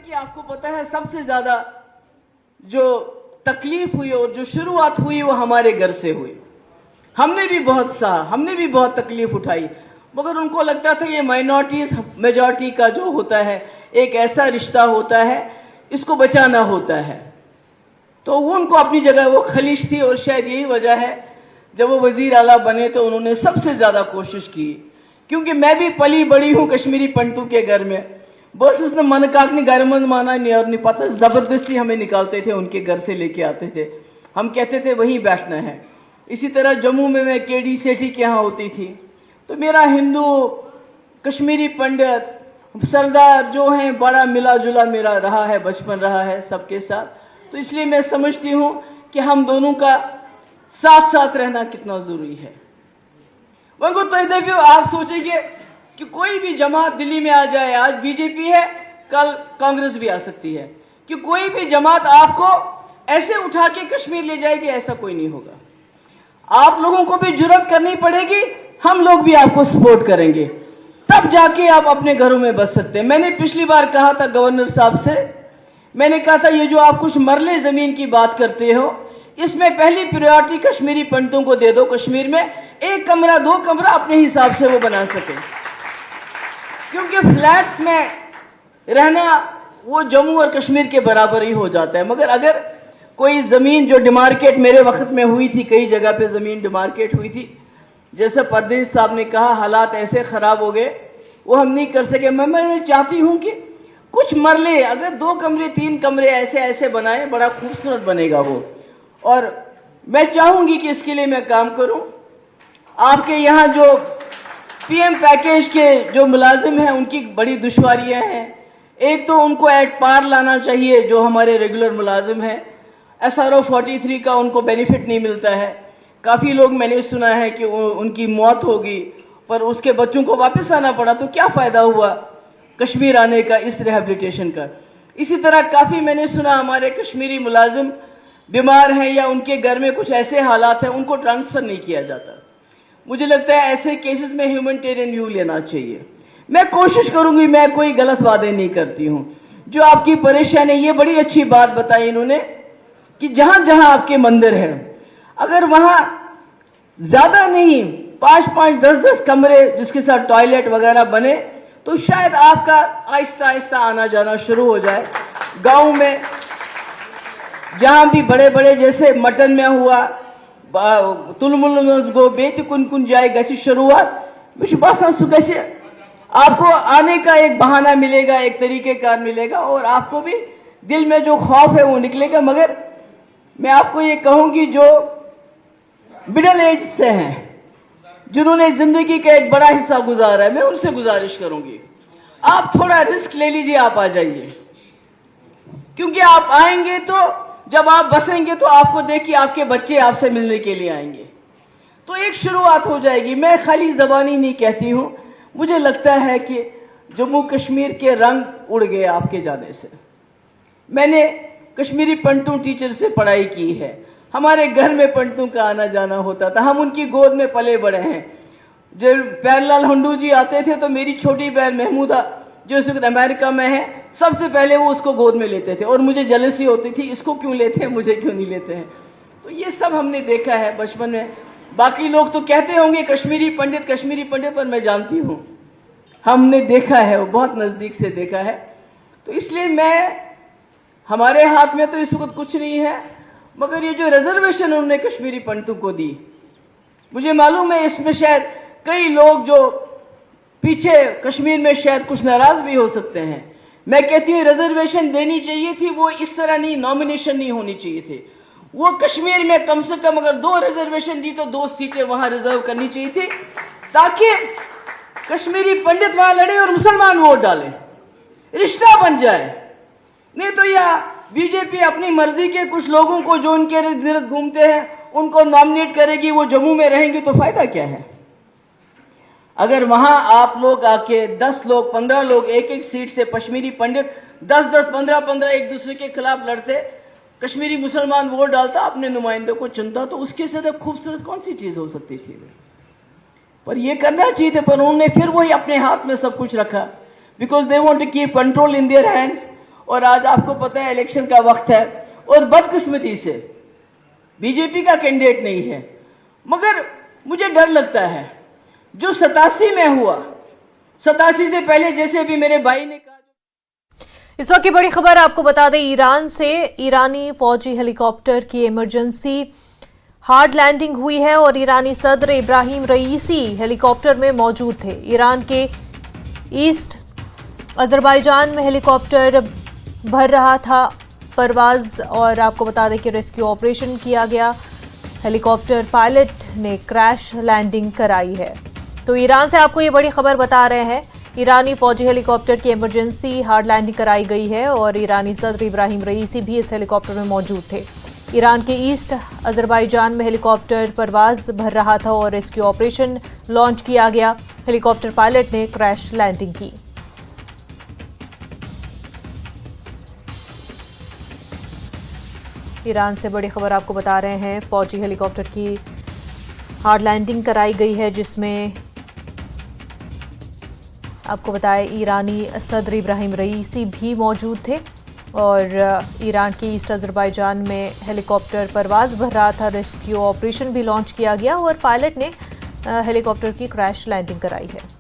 कि आपको पता है सबसे ज्यादा जो तकलीफ हुई और जो शुरुआत हुई वो हमारे घर से हुई। हमने भी बहुत सहा, हमने भी बहुत तकलीफ उठाई, मगर उनको लगता था ये माइनॉरिटीज मेजॉरिटी का जो होता है एक ऐसा रिश्ता होता है, इसको बचाना होता है। तो वो उनको अपनी जगह वो खलीश थी और शायद यही वजह है जब वो वजीर आला बने तो उन्होंने सबसे ज्यादा कोशिश की। क्योंकि मैं भी पली बड़ी हूं कश्मीरी पंडितों के घर में, बस उसने मन काकने घर में माना नहीं और नहीं पता, जबरदस्ती हमें निकालते थे, उनके घर से लेके आते थे, हम कहते थे वहीं बैठना है। इसी तरह जम्मू में मैं केडी सेठी के यहाँ होती थी, तो मेरा हिंदू कश्मीरी पंडित सरदार जो है बड़ा मिला जुला मेरा रहा है, बचपन रहा है सबके साथ। तो इसलिए मैं समझती हूं कि हम दोनों का साथ साथ रहना कितना जरूरी है। वंगो तो इधर आप सोचेंगे कि कोई भी जमात दिल्ली में आ जाए, आज बीजेपी है कल कांग्रेस भी आ सकती है, कि कोई भी जमात आपको ऐसे उठा के कश्मीर ले जाएगी, ऐसा कोई नहीं होगा। आप लोगों को भी जुर्रत करनी पड़ेगी, हम लोग भी आपको सपोर्ट करेंगे, तब जाके आप अपने घरों में बस सकते हैं। मैंने पिछली बार कहा था गवर्नर साहब से, मैंने कहा था ये जो आप कुछ मरले जमीन की बात करते हो, इसमें पहली प्रायोरिटी कश्मीरी पंडितों को दे दो। कश्मीर में 1 कमरा 2 कमरा अपने हिसाब से वो बना सके, क्योंकि फ्लैट्स में रहना वो जम्मू और कश्मीर के बराबर ही हो जाता है। मगर अगर कोई जमीन जो डिमार्केट मेरे वक्त में हुई थी, कई जगह पे जमीन डिमार्केट हुई थी, जैसे परदेश साहब ने कहा हालात ऐसे खराब हो गए वो हम नहीं कर सके। मैं चाहती हूं कि कुछ मरले अगर 2 कमरे 3 कमरे ऐसे ऐसे बनाए, बड़ा खूबसूरत बनेगा वो। और मैं चाहूंगी कि इसके लिए मैं काम करूं। आपके यहाँ जो पीएम पैकेज के जो मुलाजिम हैं उनकी बड़ी दुश्वारियां हैं। एक तो उनको एट पार लाना चाहिए, जो हमारे रेगुलर मुलाजिम हैं, SRO 43 का उनको बेनिफिट नहीं मिलता है। काफी लोग मैंने सुना है कि उनकी मौत होगी पर उसके बच्चों को वापस आना पड़ा, तो क्या फायदा हुआ कश्मीर आने का, इस रिहेबिलिटेशन का। इसी तरह काफी मैंने सुना हमारे कश्मीरी मुलाजिम बीमार हैं या उनके घर में कुछ ऐसे हालात हैं, उनको ट्रांसफर नहीं किया जाता। मुझे लगता है ऐसे केसेस में ह्यूमैनिटेरियन व्यू लेना चाहिए। मैं कोशिश करूंगी, मैं कोई गलत वादे नहीं करती हूं। जो आपकी परेशानी, ये बड़ी अच्छी बात बताई इन्होंने कि जहां जहां आपके मंदिर हैं, अगर वहां ज्यादा नहीं 5-5 10-10 कमरे जिसके साथ टॉयलेट वगैरह बने तो शायद आपका आहिस्ता आहिस्ता आना जाना शुरू हो जाए। गांव में जहां भी बड़े बड़े जैसे मटन में हुआ तुलमुल गो बेत कुन कुन जाए गसी शुरुआत सुबह से आपको आने का एक बहाना मिलेगा, एक तरीकेकार मिलेगा और आपको भी दिल में जो खौफ है वो निकलेगा। मगर मैं आपको ये कहूंगी जो मिडिल एज से हैं, जिन्होंने जिंदगी का एक बड़ा हिस्सा गुजारा है, मैं उनसे गुजारिश करूंगी आप थोड़ा रिस्क ले लीजिए, आप आ जाइए। क्योंकि आप आएंगे तो जब आप बसेंगे तो आपको देखिए आपके बच्चे आपसे मिलने के लिए आएंगे, तो एक शुरुआत हो जाएगी। मैं खाली जबानी नहीं कहती हूं, मुझे लगता है कि जम्मू कश्मीर के रंग उड़ गए आपके जाने से। मैंने कश्मीरी पंडितों टीचर से पढ़ाई की है, हमारे घर में पंडितों का आना जाना होता था, हम उनकी गोद में पले बड़े हैं। जब प्यारेलाल हंडू जी आते थे तो मेरी छोटी बहन महमूदा जो इस वक्त अमेरिका में है, सबसे पहले वो उसको गोद में लेते थे और मुझे जलसी होती थी, इसको क्यों लेते हैं मुझे क्यों नहीं लेते हैं। तो ये सब हमने देखा है बचपन में। बाकी लोग तो कहते होंगे कश्मीरी पंडित, पर मैं जानती हूं हमने देखा है, वो बहुत नजदीक से देखा है। तो इसलिए हमारे हाथ में तो इस वक्त कुछ नहीं है, मगर ये जो रिजर्वेशन उन्होंने कश्मीरी पंडितों को दी, मुझे मालूम है इसमें शायद कई लोग जो पीछे कश्मीर में शायद कुछ नाराज भी हो सकते हैं। मैं कहती हूँ रिजर्वेशन देनी चाहिए थी, वो इस तरह नहीं, नॉमिनेशन नहीं होनी चाहिए थी। वो कश्मीर में कम से कम अगर 2 रिजर्वेशन दी तो 2 सीटें वहां रिजर्व करनी चाहिए थी, ताकि कश्मीरी पंडित वहां लड़े और मुसलमान वोट डालें, रिश्ता बन जाए। नहीं तो या बीजेपी अपनी मर्जी के कुछ लोगों को जो उनके इर्द गिर्द घूमते हैं उनको नॉमिनेट करेगी, वो जम्मू में रहेंगे तो फायदा क्या है। अगर वहां आप लोग आके 10 लोग 15 लोग एक सीट से कश्मीरी पंडित 10-10 15-15 एक दूसरे के खिलाफ लड़ते, कश्मीरी मुसलमान वोट डालता, अपने नुमाइंदों को चुनता, तो उसके से खूबसूरत कौन सी चीज हो सकती थी। पर ये करना चाहिए था, पर उन्होंने फिर वही अपने हाथ में सब कुछ रखा, because they want to keep control in their hands. और आज आपको पता है इलेक्शन का वक्त है और बदकिस्मती से बीजेपी का कैंडिडेट नहीं है, मगर मुझे डर लगता है जो 87 में हुआ, 87 से पहले जैसे भी मेरे भाई ने कहा। इस वक्त की बड़ी खबर आपको बता दें ईरान से। ईरानी फौजी हेलीकॉप्टर की इमरजेंसी हार्ड लैंडिंग हुई है और ईरानी सदर इब्राहिम रईसी हेलीकॉप्टर में मौजूद थे। ईरान के ईस्ट अजरबैजान में हेलीकॉप्टर भर रहा था परवाज और आपको बता दें कि रेस्क्यू ऑपरेशन किया गया। हेलीकॉप्टर पायलट ने क्रैश लैंडिंग कराई है। तो ईरान से आपको ये बड़ी खबर बता रहे हैं, ईरानी फौजी हेलीकॉप्टर की इमरजेंसी हार्ड लैंडिंग कराई गई है और ईरानी सदर इब्राहिम रईसी भी इस हेलीकॉप्टर में मौजूद थे। ईरान के ईस्ट अजरबैजान में हेलीकॉप्टर परवाज भर रहा था और रेस्क्यू ऑपरेशन लॉन्च किया गया। हेलीकॉप्टर पायलट ने क्रैश लैंडिंग की। ईरान से बड़ी खबर आपको बता रहे हैं, फौजी हेलीकॉप्टर की हार्ड लैंडिंग कराई गई है जिसमें आपको बताया ईरानी सदर इब्राहिम रईसी भी मौजूद थे और ईरान के ईस्ट अजरबैजान में हेलीकॉप्टर परवाज भर रहा था। रेस्क्यू ऑपरेशन भी लॉन्च किया गया और पायलट ने हेलीकॉप्टर की क्रैश लैंडिंग कराई है।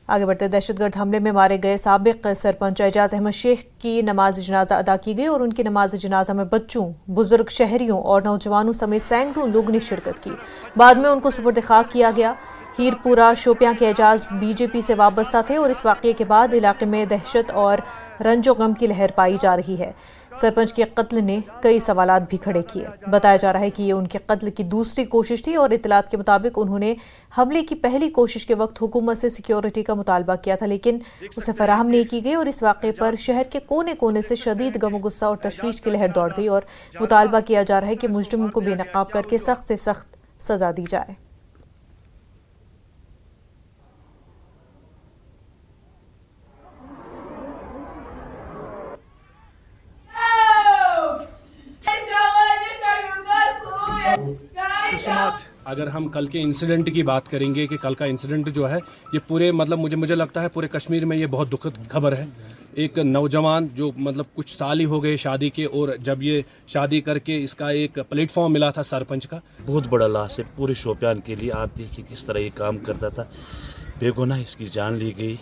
आगे बढ़ते दहशतगर्द हमले में मारे गए साबिक सरपंच एजाज अहमद शेख की नमाज जनाजा अदा की गई और उनकी नमाज जनाजा में बच्चों, बुजुर्ग, शहरियों और नौजवानों समेत सैकड़ों लोगों ने शिरकत की। बाद में उनको सुपुर्द खाक किया गया। हीरपुरा शोपियां के एजाज बीजेपी से वाबस्ता थे और इस वाक़ये के बाद इलाके में दहशत और रंजो गम की लहर पाई जा रही है। सरपंच के कत्ल ने कई सवालात भी खड़े किए। बताया जा रहा है कि ये उनके कत्ल की दूसरी कोशिश थी और इतलात के मुताबिक उन्होंने हमले की पहली कोशिश के वक्त हुकूमत से सिक्योरिटी का मुतालबा किया था लेकिन उसे फराहम नहीं की गई और इस वाक़े पर शहर के कोने कोने से शदीद गम गुस्सा और तशवीश की लहर दौड़ गई और मुतालबा किया जा रहा है कि मुजरिमों को बेनकाब करके सख्त से सख्त सजा दी जाए। अगर हम कल के इंसिडेंट की बात करेंगे कि कल का इंसिडेंट जो है ये पूरे मुझे लगता है पूरे कश्मीर में ये बहुत दुखद खबर है। एक नौजवान जो कुछ साल ही हो गए शादी के और जब ये शादी करके इसका एक प्लेटफॉर्म मिला था सरपंच का, बहुत बड़ा लॉस है पूरे शोपियान के लिए। आप देखिए किस तरह ये काम करता था, बेगुनाह इसकी जान ली गई।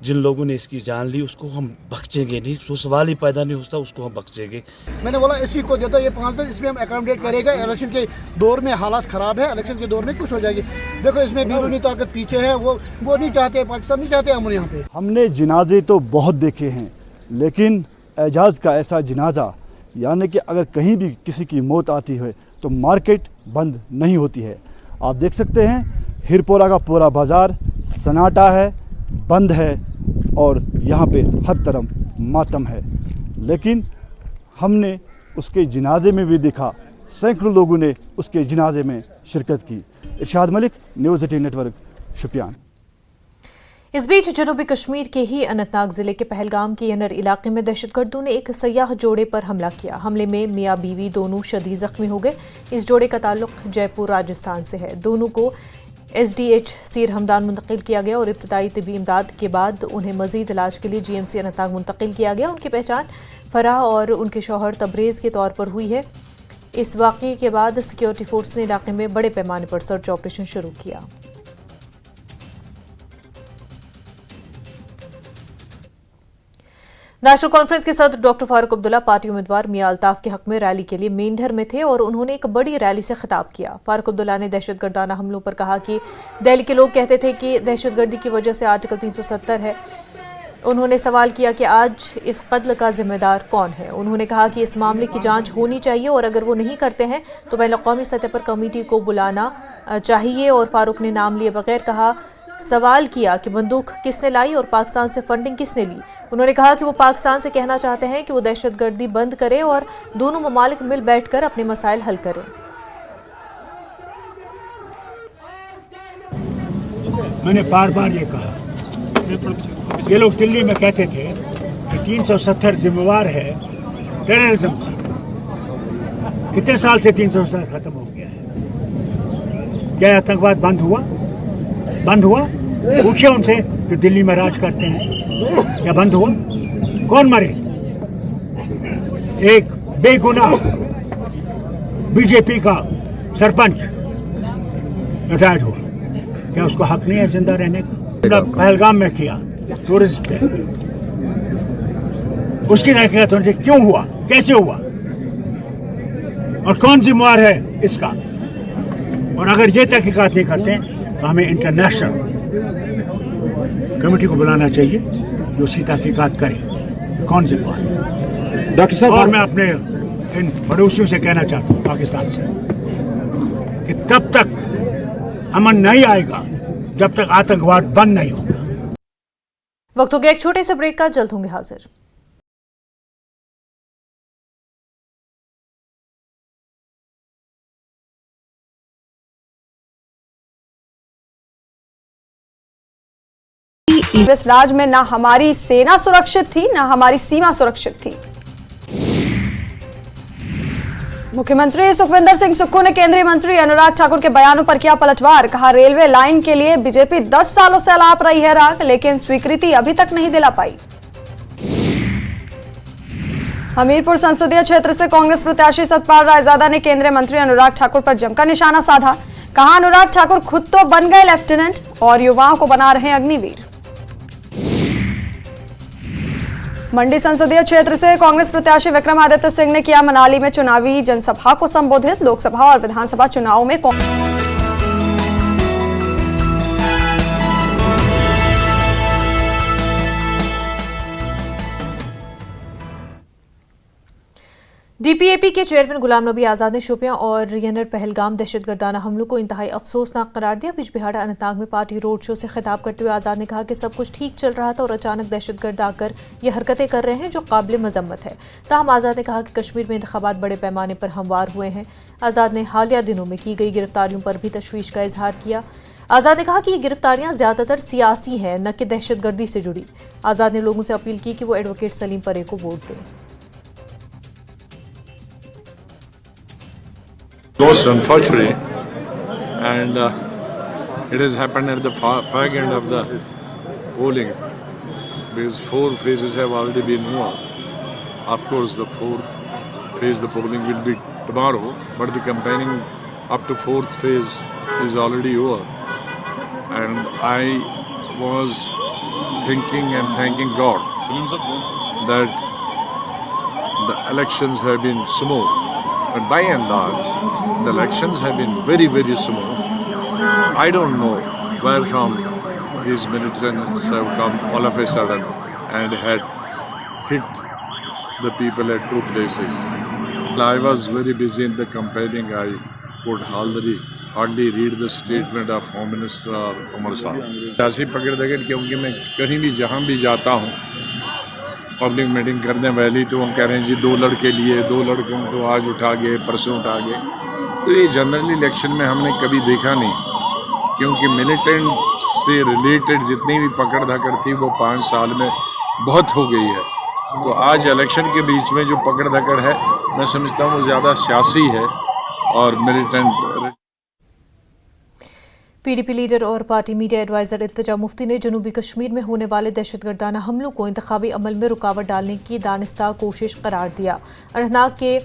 जिन लोगों ने इसकी जान ली उसको हम बख्शेंगे नहीं, तो सवाल ही पैदा नहीं होता, उसको हम बख्शेंगे। मैंने बोला इसी को देता ये 5 दिन, इसमें हम अकोमोडेट करेगा। इलेक्शन के दौर में हालात ख़राब है, इलेक्शन के दौर में कुछ हो जाएगी। देखो इसमें बैरूनी ताकत पीछे है, वो नहीं चाहते, पाकिस्तान नहीं चाहते हम यहाँ पे। हमने जनाजे तो बहुत देखे हैं लेकिन एजाज का ऐसा जनाजा, यानी कि अगर कहीं भी किसी की मौत आती है तो मार्केट बंद नहीं होती है। आप देख सकते हैं हीरपोरा का पूरा बाज़ार सन्नाटा है, बंद है और यहाँ पे हर तरफ मातम है। लेकिन हमने उसके जनाजे में भी देखा, सैकड़ों लोगों ने उसके जनाजे में शिरकत की। इरशाद मलिक, न्यूज़ 18 नेटवर्क, शोपियान। इस बीच जनूबी कश्मीर के ही अनंतनाग जिले के पहलगाम के यनर इलाके में दहशतगर्दों ने एक सयाह जोड़े पर हमला किया। हमले में मियाँ बीवी दोनों शदीद जख्मी हो गए। इस जोड़े का ताल्लुक जयपुर राजस्थान से है। दोनों को SDH सीर हमदान मुंतकिल किया गया और इब्तदाई तिबी इमदाद के बाद उन्हें मजीद इलाज के लिए GMC अनंतनाग मुंतकिल किया गया। उनकी पहचान फराह और उनके शौहर तबरेज़ के तौर पर हुई है। इस वाक़ये के बाद सिक्योरिटी फोर्स ने इलाके में बड़े पैमाने पर सर्च ऑपरेशन शुरू किया। नेशनल कॉन्फ्रेंस के सदर डॉक्टर फारूक अब्दुल्ला पार्टी उम्मीदवार मियां अल्ताफ के हक में रैली के लिए मेंढर में थे और उन्होंने एक बड़ी रैली से खिताब किया। फारूक अब्दुल्ला ने दहशतगर्दाना हमलों पर कहा कि दिल्ली के लोग कहते थे कि दहशतगर्दी की वजह से आर्टिकल 370 है। उन्होंने सवाल किया कि आज इस कत्ल का जिम्मेदार कौन है। उन्होंने कहा कि इस मामले की जांच होनी चाहिए और अगर वो नहीं करते हैं तो बैनुल-अक़वामी सतह पर कमेटी को बुलाना चाहिए। और फारूक ने नाम लिए बगैर सवाल किया कि बंदूक किसने लाई और पाकिस्तान से फंडिंग किसने ली। उन्होंने कहा कि वो पाकिस्तान से कहना चाहते हैं कि वो दहशतगर्दी बंद करे और दोनों ममालिक मिल बैठकर अपने मसाइल हल करें। मैंने बार बार ये कहा, ये लोग दिल्ली में कहते थे कि 370 जिम्मेवार है टेररिज्म का। कितने साल से 370 खत्म हो गया है? क्या आतंकवाद बंद हुआ? पूछे उनसे जो दिल्ली में राज करते हैं, या बंद हुआ? कौन मरे? एक बेगुनाह बीजेपी का सरपंच रिटायर्ड हुआ, क्या उसको हक नहीं है जिंदा रहने का? पहलगाम में किया टूरिस्ट पे, उसकी तहकीकात होनी चाहिए, क्यों हुआ, कैसे हुआ और कौन जिम्मेवार है इसका? और अगर ये तहकीकात नहीं करते तो हमें इंटरनेशनल कमेटी को बुलाना चाहिए जो उसकी तहकीकात करे, कौन जिम्मेवार है। डॉक्टर साहब, और मैं अपने इन पड़ोसियों से कहना चाहता हूँ, पाकिस्तान से, कि तब तक अमन नहीं आएगा जब तक आतंकवाद बंद नहीं होगा। वक्त हो गया एक छोटे से ब्रेक का, जल्द होंगे हाजिर। इस राज्य में ना हमारी सेना सुरक्षित थी, ना हमारी सीमा सुरक्षित थी। मुख्यमंत्री सुखविंदर सिंह सुक्खू ने केंद्रीय मंत्री अनुराग ठाकुर के बयानों पर किया पलटवार। कहा, रेलवे लाइन के लिए बीजेपी 10 सालों से अलाप रही है राग, लेकिन स्वीकृति अभी तक नहीं दिला पाई। हमीरपुर संसदीय क्षेत्र से कांग्रेस प्रत्याशी सतपाल रायजादा ने केंद्रीय मंत्री अनुराग ठाकुर पर जमकर निशाना साधा। कहा, अनुराग ठाकुर खुद तो बन गए लेफ्टिनेंट और युवाओं को बना रहे अग्निवीर। मंडी संसदीय क्षेत्र से कांग्रेस प्रत्याशी विक्रमादित्य सिंह ने किया मनाली में चुनावी जनसभा को संबोधित। लोकसभा और विधानसभा चुनावों में डीपीएपी के चेयरमैन गुलाम नबी आजाद ने शोपियां और यनर पहलगाम दहशतगर्दाना हमलों को इंतहाई अफसोसनाक करार दिया। बिजबिहाड़ा अनंतनाग में पार्टी रोड शो से खिताब करते हुए आजाद ने कहा कि सब कुछ ठीक चल रहा था और अचानक दहशतगर्द आकर ये हरकतें कर रहे हैं जो काबिल मजम्मत है। ताहम आजाद ने कहा कि कश्मीर में इंतखाबात बड़े पैमाने पर हमवार हुए हैं। आजाद ने हालिया दिनों में की गई गिरफ्तारियों पर भी तशवीश का इजहार किया। आजाद ने कहा कि ये गिरफ्तारियां ज्यादातर सियासी हैं, न कि दहशतगर्दी से जुड़ी। आजाद ने लोगों से अपील की कि वो एडवोकेट सलीम परे को वोट दें। Most unfortunate, and it has happened at the fag end of the polling, because 4 phases have already been over. Of course, the 4th phase, the polling will be tomorrow, but the campaigning up to 4th phase is already over. And I was thinking and thanking God that the elections have been smooth. But by and large, the elections have been very, very smooth. I don't know where from these militants have come all of a sudden and had hit the people at 2 places. I was very busy in the campaigning. I could hardly read the statement of Home Minister Umar Saab. सियासी पकड़-दकड़ क्योंकि मैं कहीं भी जहाँ भी जाता हूँ public meeting करने वाली, तो हम कह रहे हैं जी 2 लड़के लिए, 2 लड़कों को आज उठा गए, परसों उठा गए। तो ये जनरल इलेक्शन में हमने कभी देखा नहीं, क्योंकि मिलिटेंट से रिलेटेड जितनी भी पकड़ धकड़ थी वो 5 साल में बहुत हो गई है। तो आज इलेक्शन के बीच में जो पकड़ धकड़ है, मैं समझता हूँ वो ज़्यादा सियासी है और मिलिटेंट। पीडीपी लीडर और party media adviser Iltija Mufti ने जनूबी कश्मीर में होने वाले दहशतगर्दाना हमलों को इंतखाबी अमल में रुकावट डालने की दानिस्ता कोशिश करार दिया। अनंतनाग के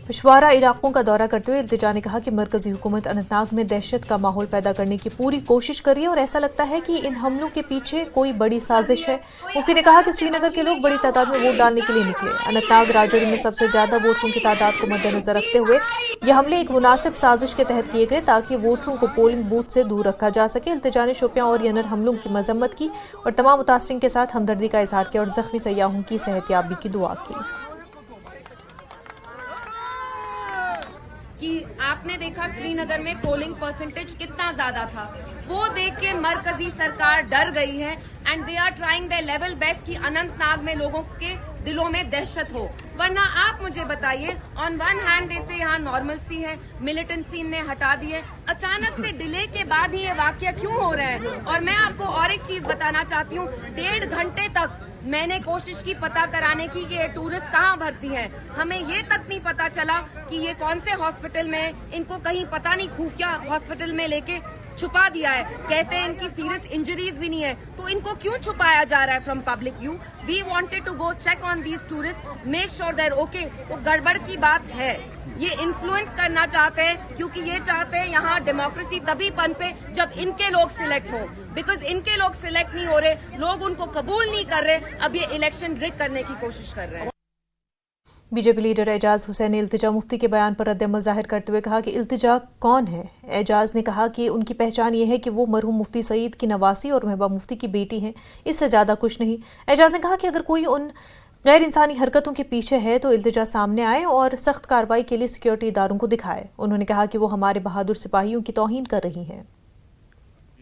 पिशवारा इलाकों का दौरा करते हुए इल्तिजा ने कहा कि मरकजी हुकूमत अनंतनाग में दहशत का माहौल पैदा करने की पूरी कोशिश कर रही है और ऐसा लगता है कि इन हमलों के पीछे कोई बड़ी साजिश है। मुफ्ती ने कहा कि श्रीनगर के लोग बड़ी तादाद में वोट डालने के लिए निकले। अनंतनाग राजौरी में सबसे ज्यादा वोटरों की तादाद को मद्देनजर रखते हुए ये हमले एक मुनासिब साजिश के तहत किए गए ताकि वोटरों को पोलिंग बूथ से दूर रखा जा सके। इल्तिजा ने शोपियां और यनर हमलों की मजम्मत की और तमाम मुतासरीन के साथ हमदर्दी का इजहार किया और जख्मी सयाहों की सेहतयाबी की दुआ की। कि आपने देखा श्रीनगर में पोलिंग परसेंटेज कितना ज्यादा था, वो देख के मरकजी सरकार डर गई है and they are trying the level best कि अनंतनाग में लोगों के दिलों में दहशत हो। वरना आप मुझे बताइए, ऑन वन हैंड जैसे यहाँ नॉर्मल सी है, मिलिटेंसी ने हटा दी है, अचानक से डिले के बाद ही ये वाकया क्यों हो रहा है। और मैं आपको और एक चीज बताना चाहती हूँ, 1.5 घंटे तक मैंने कोशिश की पता कराने की कि ये टूरिस्ट कहाँ भर्ती है। हमें ये तक नहीं पता चला कि ये कौन से हॉस्पिटल में, इनको कहीं पता नहीं खुफिया हॉस्पिटल में लेके छुपा दिया है। कहते हैं इनकी सीरियस इंजरीज भी नहीं है, तो इनको क्यों छुपाया जा रहा है from public view? We wanted to go check on these tourist, make sure they're okay. तो गड़बड़ की बात है, ये इन्फ्लुएंस करना चाहते हैं, क्योंकि ये चाहते हैं यहाँ डेमोक्रेसी तभी पनपे जब इनके लोग सिलेक्ट हो। बिकॉज इनके लोग सिलेक्ट नहीं हो रहे, लोग उनको कबूल नहीं कर रहे, अब ये इलेक्शन रिग करने की कोशिश कर रहे हैं। बीजेपी लीडर एजाज हुसैन ने इल्तिजा मुफ्ती के बयान पर रद्द-ए-अमल जाहिर करते हुए कहा कि इल्तिजा कौन है। एजाज ने कहा कि उनकी पहचान ये है कि वो मरहूम मुफ्ती सईद की नवासी और महबूबा मुफ्ती की बेटी हैं, इससे ज्यादा कुछ नहीं। एजाज ने कहा कि अगर कोई उन गैर इंसानी हरकतों के पीछे है तो इल्तिजा सामने आए और सख्त कार्रवाई के लिए सिक्योरिटी इदारों को दिखाए। उन्होंने कहा कि वो हमारे बहादुर सिपाहियों की तौहीन कर रही हैं।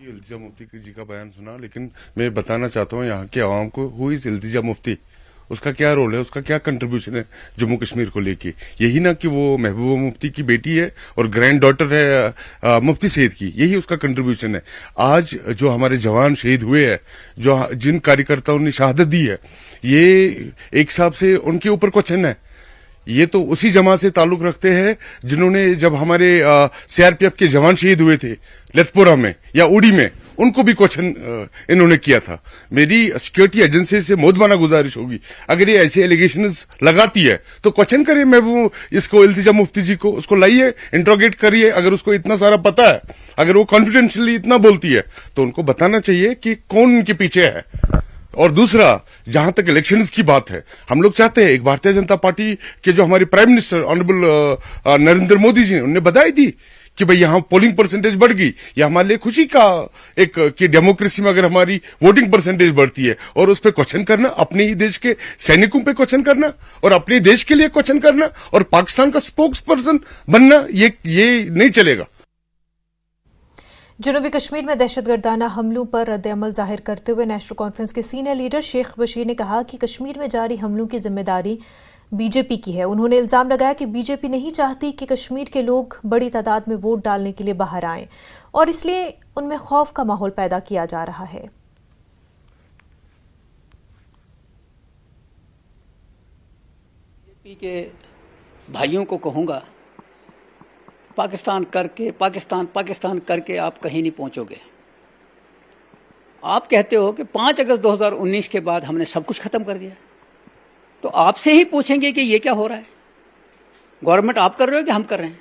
इल्तिजा मुफ्ती जी का बयान सुना, लेकिन मैं बताना चाहता हूँ यहाँ के आवाम को, हु इज इल्तिजा मुफ्ती, उसका क्या रोल है, उसका क्या कंट्रीब्यूशन है जम्मू कश्मीर को लेके। यही ना कि वो महबूबा मुफ्ती की बेटी है और ग्रैंड डॉटर है मुफ्ती सईद की, यही उसका कंट्रीब्यूशन है। आज जो हमारे जवान शहीद हुए हैं, जो जिन कार्यकर्ताओं ने शहादत दी है, ये एक हिसाब से उनके ऊपर क्वेश्चन है। ये तो उसी जमात से ताल्लुक रखते हैं जिन्होंने, जब हमारे सीआरपीएफ के जवान शहीद हुए थे लतपुरा में या उड़ी में, उनको भी क्वेश्चन इन्होंने किया था। मेरी सिक्योरिटी एजेंसी से मोदबाना गुजारिश होगी, अगर ये ऐसे एलिगेशंस लगाती है तो क्वेश्चन करिए महबूब इसको, इल्तिजा मुफ्ती जी को, उसको लाइए, इंट्रोगेट करिए। अगर उसको इतना सारा पता है, अगर वो कॉन्फिडेंशियली इतना बोलती है, तो उनको बताना चाहिए कि कौन उनके पीछे है। और दूसरा, जहां तक इलेक्शंस की बात है, हम लोग चाहते हैं, एक भारतीय जनता पार्टी के जो हमारे prime minister honourable Narendra Modi ji ने, उन्होंने बधाई दी कि भाई यहाँ पोलिंग परसेंटेज बढ़ गई। यह हमारे लिए खुशी का एक कि डेमोक्रेसी में अगर हमारी वोटिंग परसेंटेज बढ़ती है, और उस पर क्वेश्चन करना, अपने ही देश के सैनिकों पे क्वेश्चन करना और अपने देश के लिए क्वेश्चन करना और पाकिस्तान का स्पोक्स पर्सन बनना, ये नहीं चलेगा। जनूबी कश्मीर में दहशतगर्दाना हमलों पर रद्द-ए-अमल जाहिर करते हुए नेशनल कॉन्फ्रेंस के सीनियर लीडर शेख बशीर ने कहा कि कश्मीर में जारी हमलों की जिम्मेदारी बीजेपी की है। उन्होंने इल्जाम लगाया कि बीजेपी नहीं चाहती कि कश्मीर के लोग बड़ी तादाद में वोट डालने के लिए बाहर आएं और इसलिए उनमें खौफ का माहौल पैदा किया जा रहा है। बीजेपी के भाइयों को कहूंगा, पाकिस्तान पाकिस्तान करके आप कहीं नहीं पहुंचोगे। आप कहते हो कि 5 अगस्त 2019 के बाद हमने सब कुछ खत्म कर दिया, तो आपसे ही पूछेंगे कि ये क्या हो रहा है। गवर्नमेंट आप कर रहे हो कि हम कर रहे हैं?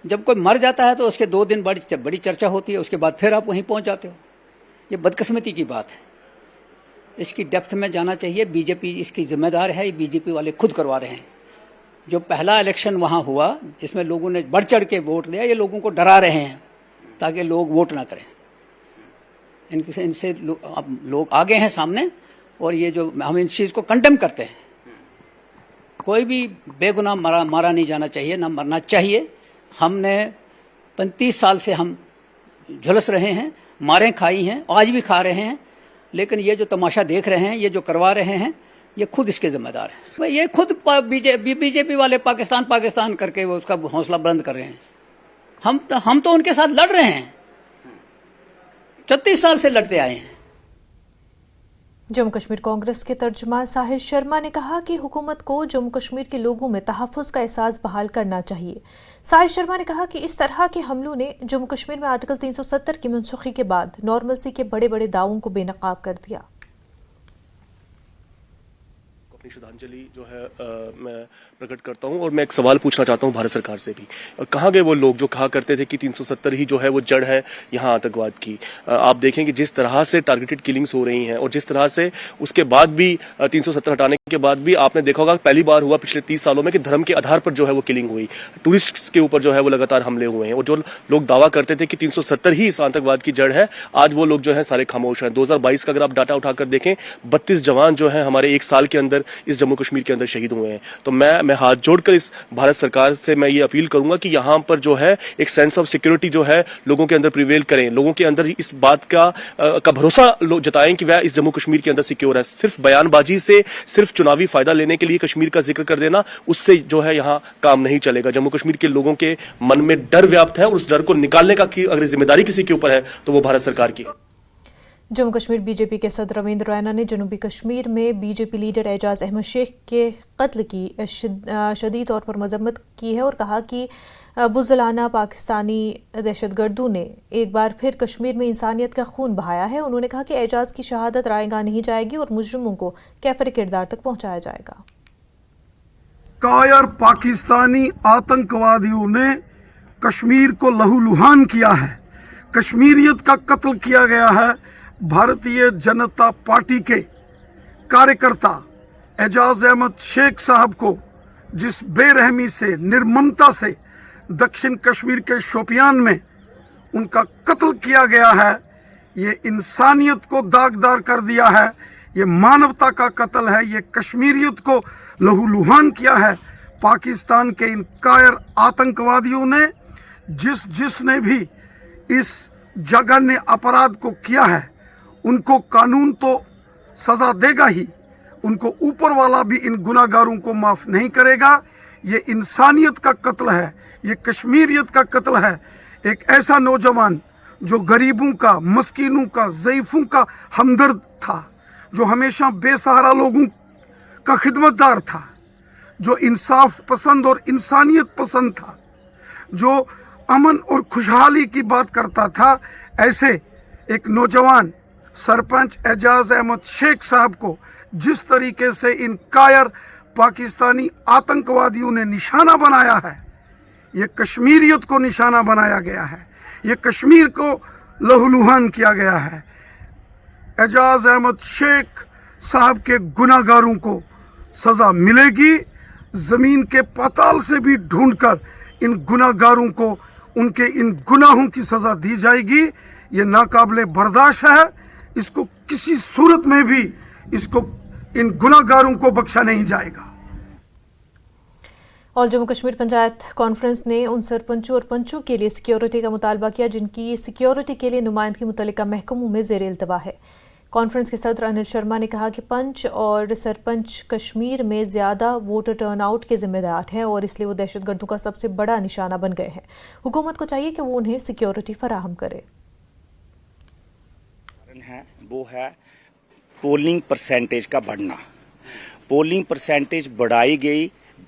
जब कोई मर जाता है तो उसके 2 दिन बड़ी चर्चा होती है, उसके बाद फिर आप वहीं पहुंच जाते हो। ये बदकिस्मती की बात है, इसकी डेप्थ में जाना चाहिए। बीजेपी इसकी जिम्मेदार है, ये बीजेपी वाले खुद करवा रहे हैं। जो पहला इलेक्शन वहां हुआ जिसमें लोगों ने बढ़ चढ़ के वोट दिया, ये लोगों को डरा रहे हैं ताकि लोग वोट ना करें। इनसे लोग आगे हैं सामने, और ये जो हम इस चीज़ को कंडेम करते हैं। कोई भी बेगुनाह मारा नहीं जाना चाहिए, ना मरना चाहिए। हमने 35 साल से हम झुलस रहे हैं, मारें खाई हैं, आज भी खा रहे हैं, लेकिन ये जो तमाशा देख रहे हैं, ये जो करवा रहे हैं, ये खुद इसके जिम्मेदार हैं। ये खुद बीजेपी वाले पाकिस्तान करके वो उसका हौसला बुलंद कर रहे हैं। हम तो उनके साथ लड़ रहे हैं, 36 साल से लड़ते आए हैं। जम्मू कश्मीर कांग्रेस के तर्जुमान साहिल शर्मा ने कहा कि हुकूमत को जम्मू कश्मीर के लोगों में तहफ़्फ़ुज़ का एहसास बहाल करना चाहिए। साहिल शर्मा ने कहा कि इस तरह के हमलों ने जम्मू कश्मीर में आर्टिकल 370 की मनसूखी के बाद नॉर्मलसी के बड़े बड़े दावों को बेनकाब कर दिया। श्रद्धांजलि जो है मैं प्रकट करता हूं, और मैं एक सवाल पूछना चाहता हूं भारत सरकार से भी। कहाँ गए वो लोग जो कहा करते थे कि 370 ही जो है वो जड़ है यहाँ आतंकवाद की? आप देखें कि जिस तरह से टारगेटेड किलिंग्स हो रही हैं, और जिस तरह से उसके बाद भी 370 हटाने के बाद भी आपने देखा होगा पहली बार हुआ पिछले 30 सालों में कि धर्म के आधार पर जो है वो किलिंग हुई, टूरिस्ट के ऊपर जो है वो लगातार हमले हुए हैं। और जो लोग दावा करते थे कि 370 ही इस आतंकवाद की जड़ है, आज वो लोग जो है सारे खामोश हैं। 2022 का अगर आप डाटा उठाकर देखें, 32 जवान जो है हमारे 1 साल के अंदर इस जम्मू कश्मीर के अंदर शहीद हुए हैं। तो मैं हाथ जोड़कर इस भारत सरकार से मैं ये अपील करूंगा कि यहां पर जो है एक सेंस ऑफ सिक्योरिटी जो है लोगों के अंदर प्रिवेल करें, लोगों के अंदर इस बात का भरोसा जताएं कि वह इस जम्मू कश्मीर के अंदर सिक्योर है। सिर्फ बयानबाजी से, सिर्फ चुनावी फायदा लेने के लिए कश्मीर का जिक्र कर देना, उससे जो है यहां काम नहीं चलेगा। जम्मू कश्मीर के लोगों के मन में डर व्याप्त है, और उस डर को निकालने का अगर जिम्मेदारी किसी के ऊपर है तो वो भारत सरकार की है। जम्मू कश्मीर बीजेपी के सदर रविंद्र रैना ने जनूबी कश्मीर में बीजेपी लीडर एजाज अहमद शेख के कत्ल की शदीद तौर पर मजम्मत की है और कहा कि बुज़लाना पाकिस्तानी दहशतगर्दों ने एक बार फिर कश्मीर में इंसानियत का खून बहाया है। उन्होंने कहा कि एजाज की शहादत रायगा नहीं जाएगी और मुजरिमों को कैफर किरदार तक पहुंचाया जाएगा। कायर पाकिस्तानी आतंकवादियों ने कश्मीर को लहूलुहान किया है, कश्मीरियत का कत्ल किया गया है। भारतीय जनता पार्टी के कार्यकर्ता एजाज अहमद शेख साहब को जिस बेरहमी से, निर्ममता से दक्षिण कश्मीर के शोपियान में उनका कत्ल किया गया है, ये इंसानियत को दागदार कर दिया है, ये मानवता का कत्ल है, ये कश्मीरियत को लहूलुहान किया है। पाकिस्तान के इन कायर आतंकवादियों ने जिसने भी इस जघन्य अपराध को किया है उनको कानून तो सजा देगा ही, उनको ऊपर वाला भी इन गुनाहगारों को माफ नहीं करेगा। ये इंसानियत का कत्ल है, ये कश्मीरियत का कत्ल है। एक ऐसा नौजवान जो गरीबों का, मस्कीनों का, ज़ईफ़ों का हमदर्द था, जो हमेशा बेसहारा लोगों का खिदमतदार था, जो इंसाफ पसंद और इंसानियत पसंद था, जो अमन और खुशहाली की बात करता था, ऐसे एक नौजवान सरपंच एजाज अहमद शेख साहब को जिस तरीके से इन कायर पाकिस्तानी आतंकवादियों ने निशाना बनाया है, ये कश्मीरियत को निशाना बनाया गया है, ये कश्मीर को लहूलुहान किया गया है। एजाज अहमद शेख साहब के गुनाहगारों को सज़ा मिलेगी, ज़मीन के पाताल से भी ढूंढकर इन गुनाहगारों को उनके इन गुनाहों की सज़ा दी जाएगी। ये नाकाबिले बर्दाश्त है, इसको किसी सूरत में भी इन गुनाहगारों को बख्शा नहीं जाएगा। और जम्मू कश्मीर पंचायत कॉन्फ्रेंस ने उन सरपंचों और पंचों के लिए सिक्योरिटी का मुतालबा किया जिनकी सिक्योरिटी के लिए नुमाइंदगी मुतल्लिका महकमों में ज़ेर इल्तवा है। कॉन्फ्रेंस के सदर अनिल शर्मा ने कहा कि पंच और सरपंच कश्मीर में ज़्यादा वोटर टर्नआउट के जिम्मेदार हैं और इसलिए वो दहशतगर्दों का सबसे बड़ा निशाना बन गए हैं। हुकूमत को चाहिए कि वो उन्हें सिक्योरिटी फराहम करे। वो है पोलिंग परसेंटेज का बढ़ना। पोलिंग परसेंटेज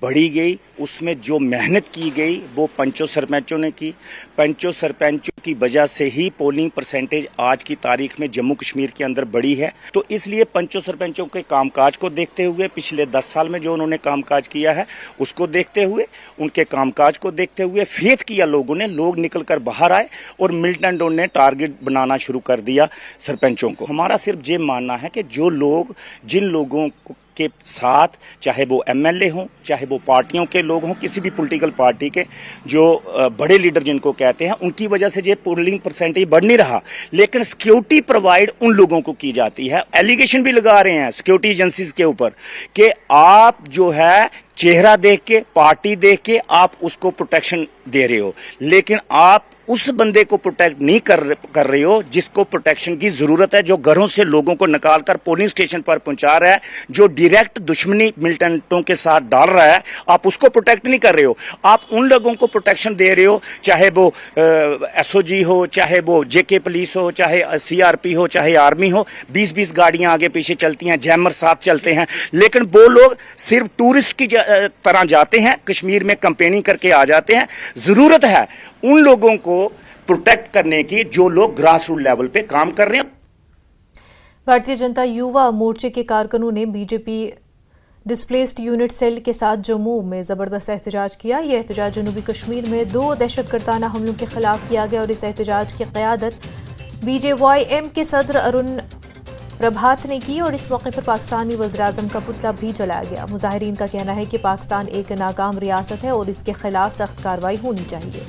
बढ़ी गई, उसमें जो मेहनत की गई वो पंचों सरपंचों ने की। पंचों सरपंचों की वजह से ही पोलिंग परसेंटेज आज की तारीख में जम्मू कश्मीर के अंदर बढ़ी है। तो इसलिए पंचों सरपंचों के कामकाज को देखते हुए, पिछले 10 साल में जो उन्होंने कामकाज किया है उसको देखते हुए, उनके कामकाज को देखते हुए फेथ किया लोगों ने, लोग निकल कर बाहर आए और मिलिटेंटों ने टारगेट बनाना शुरू कर दिया सरपंचों को। हमारा सिर्फ ये मानना है कि जिन लोगों के साथ, चाहे वो एमएलए हों, चाहे वो पार्टियों के लोग हों, किसी भी पॉलिटिकल पार्टी के जो बड़े लीडर जिनको कहते हैं, उनकी वजह से ये पोलिंग परसेंटेज बढ़ नहीं रहा, लेकिन सिक्योरिटी प्रोवाइड उन लोगों को की जाती है। एलिगेशन भी लगा रहे हैं सिक्योरिटी एजेंसीज के ऊपर कि आप जो है चेहरा देख के, पार्टी देख के आप उसको प्रोटेक्शन दे रहे हो, लेकिन आप उस बंदे को प्रोटेक्ट नहीं कर रहे हो जिसको प्रोटेक्शन की जरूरत है, जो घरों से लोगों को निकालकर पोलिंग स्टेशन पर पहुंचा रहा है, जो डायरेक्ट दुश्मनी मिलिटेंटों के साथ डाल रहा है, आप उसको प्रोटेक्ट नहीं कर रहे हो। आप उन लोगों को प्रोटेक्शन दे रहे हो, चाहे वो एसओजी हो, चाहे वो जेके पुलिस हो, चाहे सीआरपी हो, चाहे आर्मी हो। 20-20 गाड़ियां आगे पीछे चलती हैं, जैमर साथ चलते हैं, लेकिन वो लोग सिर्फ टूरिस्ट की तरह जाते हैं, कश्मीर में कैंपेनिंग करके आ जाते हैं। जरूरत है उन लोगों को प्रोटेक्ट करने की जो लोग ग्रास रूट लेवल पे काम कर रहे हैं। भारतीय जनता युवा मोर्चे के कारकुनों ने बीजेपी डिस्प्लेस्ड यूनिट सेल के साथ जम्मू में जबरदस्त एहतजाज किया। यह एहतजाज जनूबी कश्मीर में 2 दहशतगर्दाना हमलों के खिलाफ किया गया और इस एहतजाज की क़यादत BJYM के सदर अरुण प्रभात ने की और इस मौके पर पाकिस्तानी वज़ीर-ए-आज़म का पुतला भी जलाया गया। मुजाहिरीन का कहना है कि पाकिस्तान एक नाकाम रियासत है और इसके खिलाफ सख्त कार्रवाई होनी चाहिए।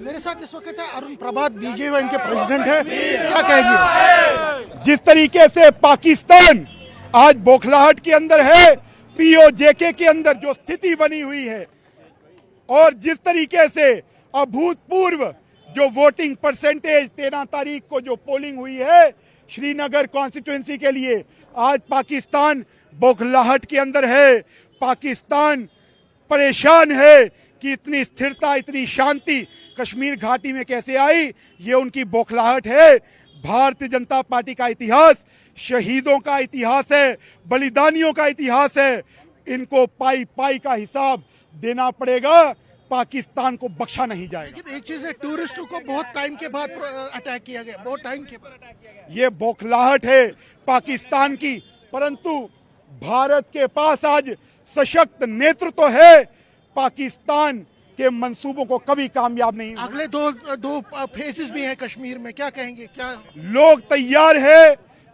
मेरे साथ इस वक्त है अरुण प्रभात, BJYM के प्रेसिडेंट है, क्या कहेंगे? जिस तरीके से पाकिस्तान आज बौखलाहट के अंदर है, POJK के अंदर जो स्थिति बनी हुई है, और जिस तरीके से अभूतपूर्व जो वोटिंग परसेंटेज 13 तारीख को जो पोलिंग हुई है श्रीनगर कॉन्स्टिट्यूंसी के लिए, आज पाकिस्तान बौखलाहट के अंदर है। पाकिस्तान परेशान है कि इतनी स्थिरता, इतनी शांति कश्मीर घाटी में कैसे आई, ये उनकी बौखलाहट है। भारतीय जनता पार्टी का इतिहास शहीदों का इतिहास है, बलिदानियों का इतिहास है। इनको पाई पाई का हिसाब देना पड़ेगा, पाकिस्तान को बख्शा नहीं जाएगा। लेकिन एक चीज है, टूरिस्टों को बहुत टाइम के बाद अटैक किया गया, बहुत टाइम के बाद। ये बौखलाहट है पाकिस्तान की, परंतु भारत के पास आज सशक्त नेतृत्व है। पाकिस्तान के मंसूबों को कभी कामयाब नहीं। अगले दो फेजेस भी हैं कश्मीर में, क्या कहेंगे? क्या लोग तैयार है?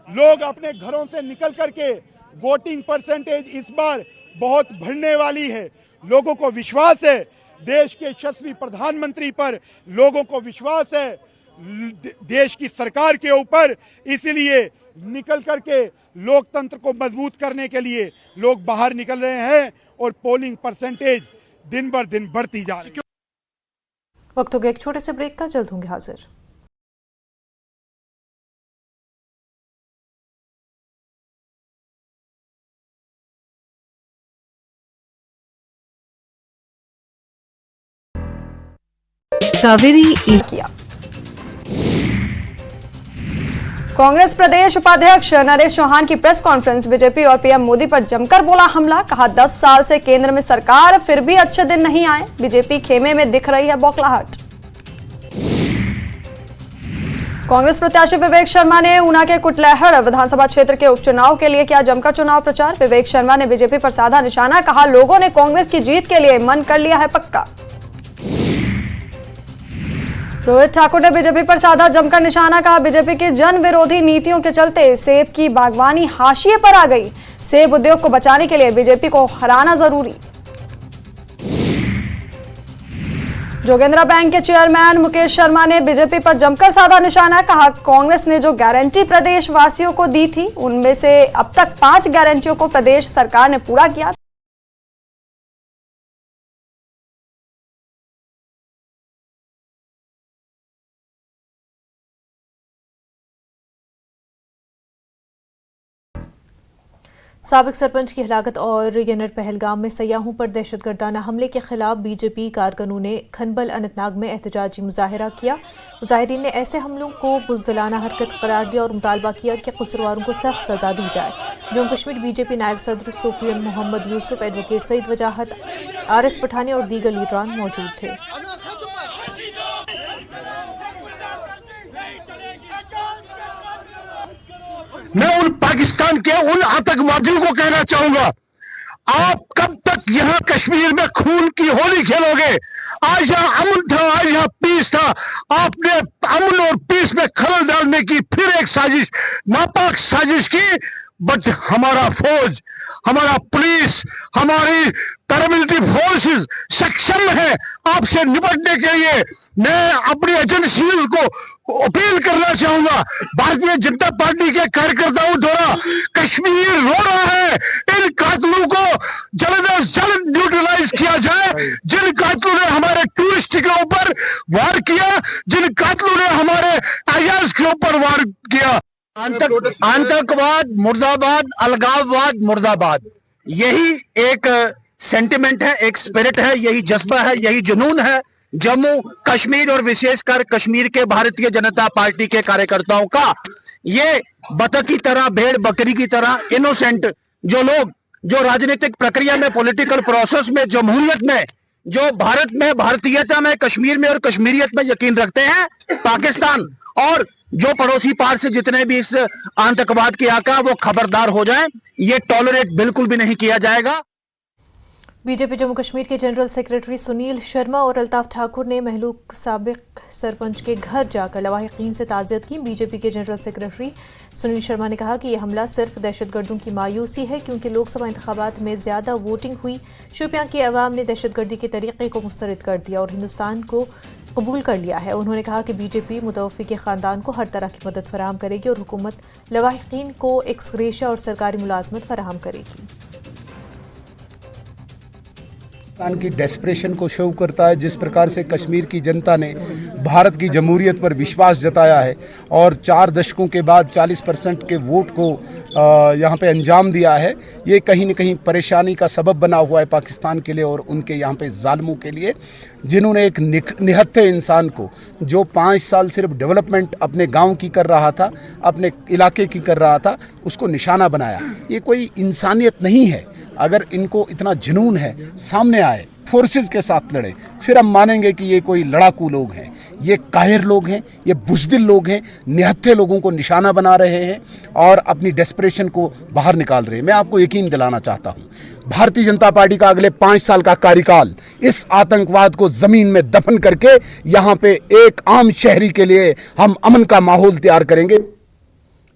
लोग अपने घरों से निकल करके, वोटिंग परसेंटेज इस बार बहुत बढ़ने वाली है। लोगों को विश्वास है, देश के यशस्वी प्रधानमंत्री पर लोगों को विश्वास है, देश की सरकार के ऊपर। इसलिए निकल करके लोकतंत्र को मजबूत करने के लिए लोग बाहर निकल रहे हैं और पोलिंग परसेंटेज दिन बर दिन बढ़ती जा रही है। वक्त हो गया एक छोटे से ब्रेक का, जल्द होंगे हाजिर। कावेरी किया। कांग्रेस प्रदेश उपाध्यक्ष नरेश चौहान की प्रेस कॉन्फ्रेंस, बीजेपी और पीएम मोदी पर जमकर बोला हमला। कहा 10 साल से केंद्र में सरकार, फिर भी अच्छे दिन नहीं आए, बीजेपी खेमे में दिख रही है बौखलाहट। कांग्रेस प्रत्याशी विवेक शर्मा ने ऊना के कुटलैहड़ विधानसभा क्षेत्र के उपचुनाव के लिए किया जमकर चुनाव प्रचार। विवेक शर्मा ने बीजेपी पर साधा निशाना, कहा लोगों ने कांग्रेस की जीत के लिए मन कर लिया है पक्का। रोहित ठाकुर ने बीजेपी पर साधा जमकर निशाना, कहा बीजेपी की जन विरोधी नीतियों के चलते सेब की बागवानी हाशिए पर आ गई, सेब उद्योग को बचाने के लिए बीजेपी को हराना जरूरी। जोगेंद्रा बैंक के चेयरमैन मुकेश शर्मा ने बीजेपी पर जमकर साधा निशाना, कहा कांग्रेस ने जो गारंटी प्रदेश वासियों को दी थी, उनमें से अब तक 5 गारंटियों को प्रदेश सरकार ने पूरा किया। साबिक सरपंच की हलाकत और यनर पहलगाम में सयाहों पर दहशतगर्दाना हमले के खिलाफ बीजेपी कारकुनों ने खनबल अनंतनाग में एहतजाजी मुजाहरा किया। मुजाहिरीन ने ऐसे हमलों को बुज़दिलाना हरकत करार दिया और मुतालबा किया कि कसूरवारों को सख्त सजा दी जाए। जम्मू कश्मीर बीजेपी नायब सदर सुफियान मोहम्मद यूसुफ, एडवोकेट सईद वजाहत, RS पठानी और दीगर लीडरान मौजूद थे। मैं उन पाकिस्तान के उन आतंकवादियों को कहना चाहूंगा, आप कब तक यहाँ कश्मीर में खून की होली खेलोगे? आज यहाँ अमन था, आज यहाँ पीस था, आपने अमन और पीस में खलल डालने की फिर एक साजिश, नापाक साजिश की। बट हमारा फौज, हमारा पुलिस, हमारी पैरामिलिट्री फोर्सेस सक्षम है आपसे निपटने के लिए। मैं अपनी एजेंसियों को अपील करना चाहूंगा, भारतीय जनता पार्टी के कार्यकर्ताओं द्वारा कश्मीर रो रहा है, इन कातलों को जल्द से जल्द न्यूट्रलाइज किया जाए। जिन कातलों ने हमारे टूरिस्ट के ऊपर वार किया, जिन कातलों ने हमारे एजाज के ऊपर वार किया। आतंकवाद मुर्दाबाद, अलगाववाद मुर्दाबाद, यही एक सेंटिमेंट है, एक स्पिरिट है, यही जज्बा है, यही जुनून है जम्मू कश्मीर और विशेषकर कश्मीर के भारतीय जनता पार्टी के कार्यकर्ताओं का। ये बतख की तरह, भेड़ बकरी की तरह इनोसेंट जो लोग, जो राजनीतिक प्रक्रिया में, पॉलिटिकल प्रोसेस में, जमहूरियत में, जो भारत में भारतीयता में, कश्मीर में और कश्मीरियत में यकीन रखते हैं, पाकिस्तान और जो पड़ोसी पार से जितने भी इस आतंकवाद के आका, वो खबरदार हो जाएं। ये टॉलरेट बिल्कुल भी नहीं किया जाएगा। बीजेपी जम्मू कश्मीर के जनरल सेक्रेटरी सुनील शर्मा और अल्ताफ ठाकुर ने महलूक साबिक सरपंच के घर जाकर लवाहिकीन से ताज़ियत की। बीजेपी के जनरल सेक्रेटरी सुनील शर्मा ने कहा कि यह हमला सिर्फ दहशतगर्दों की मायूसी है, क्योंकि लोकसभा इंतखाबात में ज़्यादा वोटिंग हुई। शोपियां की अवाम ने दहशतगर्दी के तरीक़े को मुस्तरद कर दिया और हिंदुस्तान को कबूल कर लिया है। उन्होंने कहा कि बीजेपी मुतवफ़ी के ख़ानदान को हर तरह की मदद फराहम करेगी और हुकूमत लवाहिकीन को एक्सग्रेशिया और सरकारी मुलाजमत फराहम करेगी। पाकिस्तान की डेस्परेशन को शो करता है, जिस प्रकार से कश्मीर की जनता ने भारत की जमहूरियत पर विश्वास जताया है और 4 दशकों के बाद 40% के वोट को यहाँ पे अंजाम दिया है, ये कहीं न कहीं परेशानी का सबब बना हुआ है पाकिस्तान के लिए और उनके यहाँ पे जालिमों के लिए, जिन्होंने एक निहत्थे इंसान को जो 5 साल सिर्फ डेवलपमेंट अपने गांव की कर रहा था, अपने इलाके की कर रहा था, उसको निशाना बनाया। ये कोई इंसानियत नहीं है। अगर इनको इतना जुनून है, सामने आए, फोर्सेस के साथ लड़े, फिर हम मानेंगे कि ये कोई लड़ाकू लोग हैं। ये काहिर लोग हैं, ये बुज़दिल लोग हैं, निहत्थे लोगों को निशाना बना रहे हैं और अपनी डेस्परेशन को बाहर निकाल रहे हैं। मैं आपको यकीन दिलाना चाहता हूँ, भारतीय जनता पार्टी का अगले 5 साल का कार्यकाल इस आतंकवाद को ज़मीन में दफन करके यहाँ पे एक आम शहरी के लिए हम अमन का माहौल तैयार करेंगे।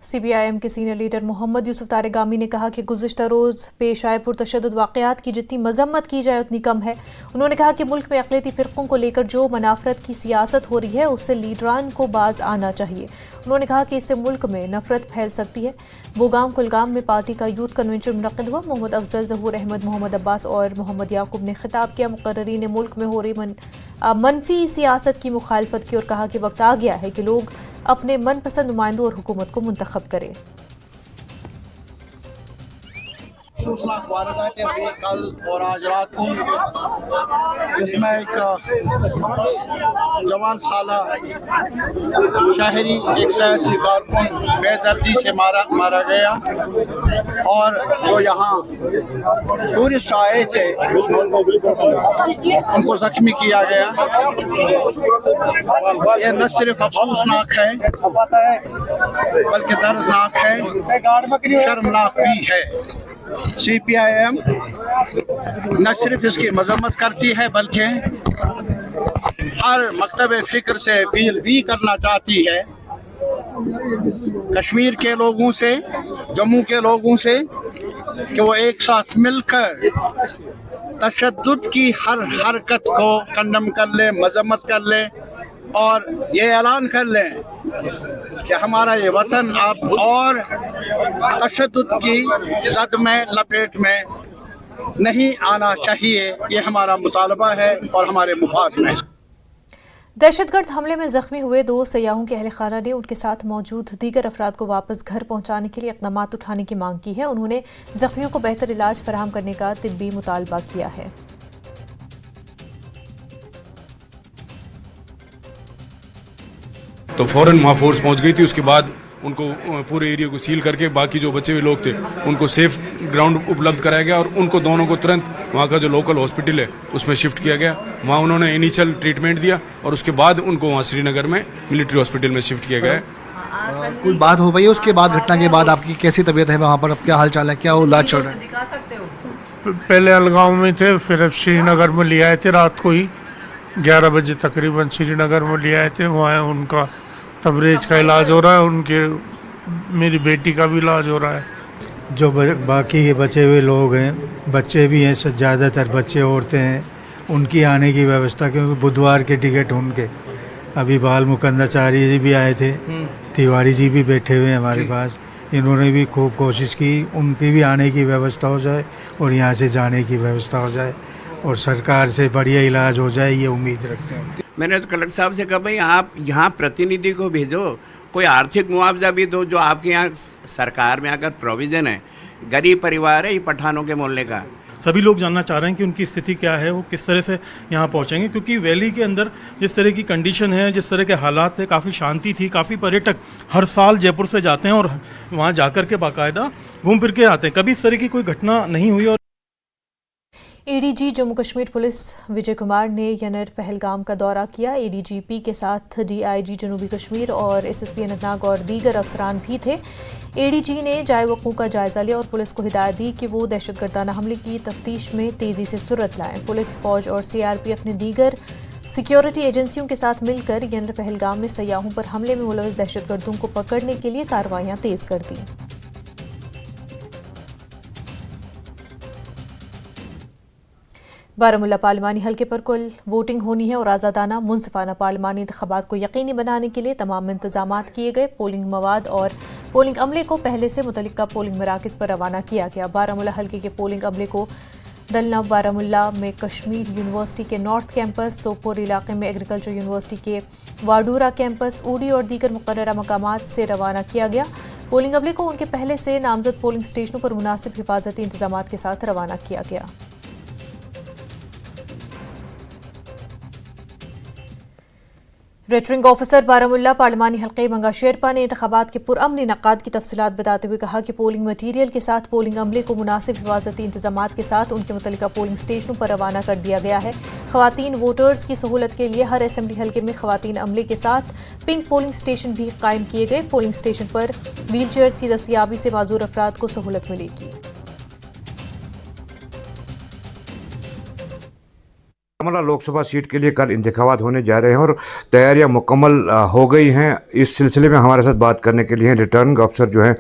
CPIM के सीनियर लीडर मोहम्मद यूसुफ तारिगामी ने कहा कि गुज़िश्ता रोज़ पेश आए पुरतशद्दुद वाक़यात की जितनी मजम्मत की जाए उतनी कम है। उन्होंने कहा कि मुल्क में अक़लियती फ़िरक़ों को लेकर जो मनाफ़रत की सियासत हो रही है उससे लीडरान को बाज आना चाहिए। उन्होंने कहा कि इससे मुल्क में नफरत फैल सकती है। बोगाम कुलगाम में पार्टी का यूथ कन्वेंशन मुनक़िद हुआ। मोहम्मद अफजल, ज़हूर अहमद, मोहम्मद अब्बास और मोहम्मद याकूब ने खिताब किया। मुक़र्रीन ने मुल्क में हो रही मनफी सियासत की मुखालफत की और कहा कि वक्त आ गया है कि लोग अपने मनपसंद नुमाइंदों और हुकूमत को मुंतखब करें। अफसोसनाक वारदातें हुई कल और आज रात को, जिसमें एक जवान साला शहरी एक सियासी कारकुन बेदर्दी से मारा गया और जो यहाँ टूरिस्ट आए थे उनको जख्मी किया गया। यह न सिर्फ अफसोसनाक है बल्कि दर्दनाक है, शर्मनाक भी है। CPIM न सिर्फ इसकी मजम्मत करती है बल्कि हर मकतब फ़िक्र से अपील भी करना चाहती है कश्मीर के लोगों से, जम्मू के लोगों से, कि वो एक साथ मिलकर तशद्दुद की हर हरकत को कंडम कर ले, मजम्मत कर ले और ये ऐलान कर लें कि हमारा ये वतन अब और तशद्दुद की जद में, लपेट में नहीं आना चाहिए। ये हमारा मुतालबा है और हमारे मुफाद में। दहशतगर्द हमले में जख्मी हुए 2 सयाहों के अहल खाना ने उनके साथ मौजूद दीगर अफराद को वापस घर पहुंचाने के लिए इक़दाम उठाने की मांग की है। उन्होंने जख्मियों को बेहतर इलाज फराहम करने का तिब्बी मुतालबा किया है। तो फौरन वहाँ फोर्स पहुँच गई थी। उसके बाद उनको पूरे एरिया को सील करके बाकी जो बचे हुए लोग थे उनको सेफ ग्राउंड उपलब्ध कराया गया और उनको दोनों को तुरंत वहाँ का जो लोकल हॉस्पिटल है उसमें शिफ्ट किया गया। वहाँ उन्होंने इनिशियल ट्रीटमेंट दिया और उसके बाद उनको वहाँ श्रीनगर में मिलिट्री हॉस्पिटल में शिफ्ट किया गया है। कोई बात हो गई उसके बाद, घटना के बाद आपकी कैसी तबीयत है वहाँ पर, अब क्या हाल चाल है, क्या इलाज चल रहा है? पहले अलगांव में थे, फिर अब श्रीनगर में ले आए थे। रात को ही 11 बजे तकरीबन श्रीनगर में ले आए थे। वहाँ उनका तबरेज का इलाज हो रहा है, उनके मेरी बेटी का भी इलाज हो रहा है। जो बाकी के बचे हुए लोग हैं, बच्चे भी हैं, ज़्यादातर बच्चे औरतें हैं, उनकी आने की व्यवस्था, क्योंकि बुधवार के टिकट उनके अभी बाल मुकंदाचार्य जी भी आए थे, तिवारी जी भी बैठे हुए हैं हमारे पास। इन्होंने भी खूब कोशिश की उनकी भी आने की व्यवस्था हो जाए और यहाँ से जाने की व्यवस्था हो जाए और सरकार से बढ़िया इलाज हो जाए, ये उम्मीद रखते हैं। मैंने तो कलेक्टर साहब से कहा भाई आप यहाँ प्रतिनिधि को भेजो, कोई आर्थिक मुआवजा भी दो, जो आपके यहाँ सरकार में अगर प्रोविज़न है। गरीब परिवार है ये पठानों के मोहल्ले का। सभी लोग जानना चाह रहे हैं कि उनकी स्थिति क्या है, वो किस तरह से यहाँ पहुँचेंगे, क्योंकि वैली के अंदर जिस तरह की कंडीशन है, जिस तरह के हालात थे, काफ़ी शांति थी। काफ़ी पर्यटक हर साल जयपुर से जाते हैं और वहाँ जाकर के बाकायदा घूम फिर के आते हैं। कभी इस तरह की कोई घटना नहीं हुई। और एडीजी जम्मू कश्मीर पुलिस विजय कुमार ने यनर पहलगाम का दौरा किया। एडीजीपी के साथ डीआईजी जनूबी कश्मीर और एसएसपी अनंतनाग और दीगर अफसरान भी थे। एडीजी ने जाए वक़ूअ का जायजा लिया और पुलिस को हिदायत दी कि वो दहशतगर्दाना हमले की तफ्तीश में तेज़ी से सुरत लाएं। पुलिस, फौज और सीआरपीएफ ने दीगर सिक्योरिटी एजेंसियों के साथ मिलकर यनर पहलगाम में सयाहों पर हमले में मुलविस दहशतगर्दों को पकड़ने के लिए कार्रवाइयाँ तेज़ कर दी। बारामूला पार्लिमानी हल्के पर कल वोटिंग होनी है और आज़ादाना मुनसिफाना पार्लिमानी इंतखाबात को यकीनी बनाने के लिए तमाम इंतजामात किए गए। पोलिंग मवाद और पोलिंग अमले को पहले से मुतल्लिका पोलिंग मराकज़ पर रवाना किया गया। बारामूला हल्के के पोलिंग अमले को दलनब बारामूला में कश्मीर यूनिवर्सिटी के नॉर्थ कैंपस, सोपोर इलाके में एग्रीकल्चर यूनिवर्सिटी के वाडूरा कैंपस, ऊडी और दीगर मुकर्ररा मकामात से रवाना किया गया। पोलिंग अमले को उनके पहले से नामजद पोलिंग स्टेशनों पर मुनासिब हिफाजती इंतजामात के साथ रवाना किया गया। रिटर्निंग ऑफिसर बारामुल्ला पार्लिमानी हल्के मंगा शेरपा ने इंतखाबात के पुरअमन इनकाद की तफसीलात बताते हुए कहा कि पोलिंग मटीरियल के साथ पोलिंग अमले को मुनासिब हिफाजती इंतजामात के साथ उनके मुतल्लिका पोलिंग स्टेशनों पर रवाना कर दिया गया है। खवातीन वोटर्स की सहूलत के लिए हर असेंबली हल्के में खवातीन अमले के साथ पिंक पोलिंग स्टेशन भी कायम किए गए। पोलिंग स्टेशन पर व्हील चेयर्स की दस्तयाबी से माजूर अफराद को सहूलत मिलेगी। बारामूला लोकसभा सीट के लिए कल इंतखाबात होने जा रहे हैं और तैयारियां मुकम्मल हो गई हैं। इस सिलसिले में हमारे साथ बात करने के लिए रिटर्निंग ऑफिसर जो हैं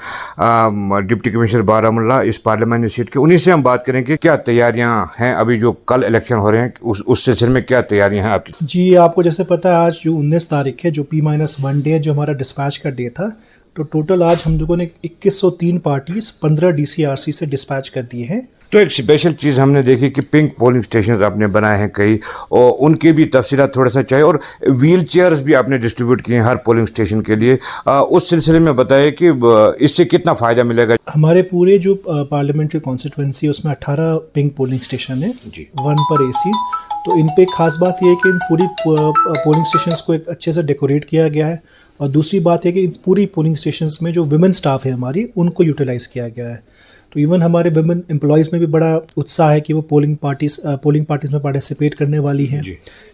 डिप्टी कमिश्नर बारामूला इस पार्लियामेंट सीट के, उन्हीं से हम बात करें कि क्या तैयारियां हैं अभी जो कल इलेक्शन हो रहे हैं उस सिलसिले में क्या तैयारियां हैं आपकी? जी, आपको जैसे पता है आज जो 19 तारीख है जो P-1 डे जो हमारा डिस्पैच का डे था, तो टोटल आज हम लोगों ने 2103 पार्टीज 15 DCRC से डिस्पैच कर दिए हैं। तो एक स्पेशल चीज़ हमने देखी कि पिंक पोलिंग स्टेशन आपने बनाए हैं कई, और उनकी भी तफसीलात थोड़ा सा चाहिए, और व्हील चेयर्स भी आपने डिस्ट्रीब्यूट किए हैं हर पोलिंग स्टेशन के लिए। उस सिलसिले में बताइए कि इससे कितना फ़ायदा मिलेगा? हमारे पूरे जो पार्लियामेंट्री कॉन्स्टिट्यूंसी है उसमें 18 पिंक पोलिंग स्टेशन है, 1 पर AC। तो इन पे खास बात यह है कि इन पूरी पोलिंग स्टेशंस को एक अच्छे से डेकोरेट किया गया है, और दूसरी बात है कि इन पूरी पोलिंग स्टेशंस में जो विमेन स्टाफ है हमारी उनको यूटिलाइज़ किया गया है। तो इवन हमारे विमेन एम्प्लॉयज़ में भी बड़ा उत्साह है कि वो पोलिंग पार्टीज़ में पार्टिसिपेट करने वाली हैं।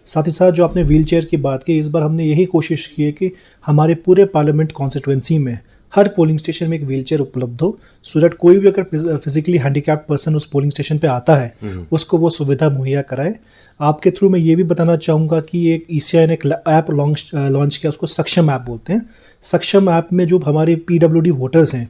साथ ही साथ जो आपने व्हील चेयर की बात की, इस बार हमने यही कोशिश की है कि हमारे पूरे पार्लियामेंट कॉन्स्टिट्यूंसी में हर पोलिंग स्टेशन में एक व्हील चेयर उपलब्ध हो, सो दैट कोई भी अगर फिजिकली हैंडीकैप्ड पर्सन उस पोलिंग स्टेशन पे आता है उसको वो सुविधा मुहैया कराए। आपके थ्रू मैं ये भी बताना चाहूँगा कि एक ECI ने एक ऐप लॉन्च किया, उसको सक्षम ऐप बोलते हैं। सक्षम ऐप में जो हमारे PWD वोटर्स हैं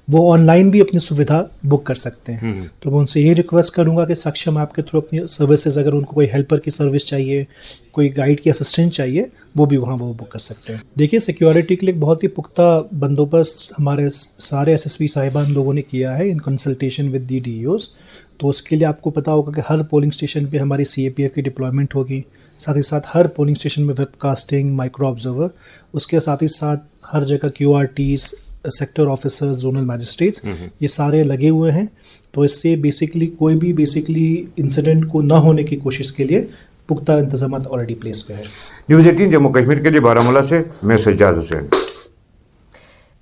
वो ऑनलाइन भी अपनी सुविधा बुक कर सकते हैं। तो मैं उनसे ये रिक्वेस्ट करूंगा कि सक्षम ऐप के थ्रू अपनी सर्विसेज, अगर उनको कोई हेल्पर की सर्विस चाहिए, कोई गाइड की असिस्टेंट चाहिए, वो भी वहाँ वो बुक कर सकते हैं। देखिए, सिक्योरिटी के लिए बहुत ही पुख्ता बंदोबस्त हमारे सारे SSP साहिबान लोगों ने किया है in consultation with the DEOs। तो उसके लिए आपको पता होगा कि हर पोलिंग स्टेशन पर हमारी CAPF की डिप्लॉयमेंट होगी, साथ ही साथ हर पोलिंग स्टेशन में वेबकास्टिंग, माइक्रो ऑब्जर्वर, उसके साथ ही साथ हर जगह QRTs, sector officers, zonal magistrates, ये सारे लगे हुए हैं। तो इससे बेसिकली कोई भी इंसिडेंट को ना होने की कोशिश के लिए पुख्ता इंतजाम ऑलरेडी प्लेस पे है। न्यूज़ 18 जम्मू कश्मीर के लिए बारामूला से मैं सज्जाद हुसैन।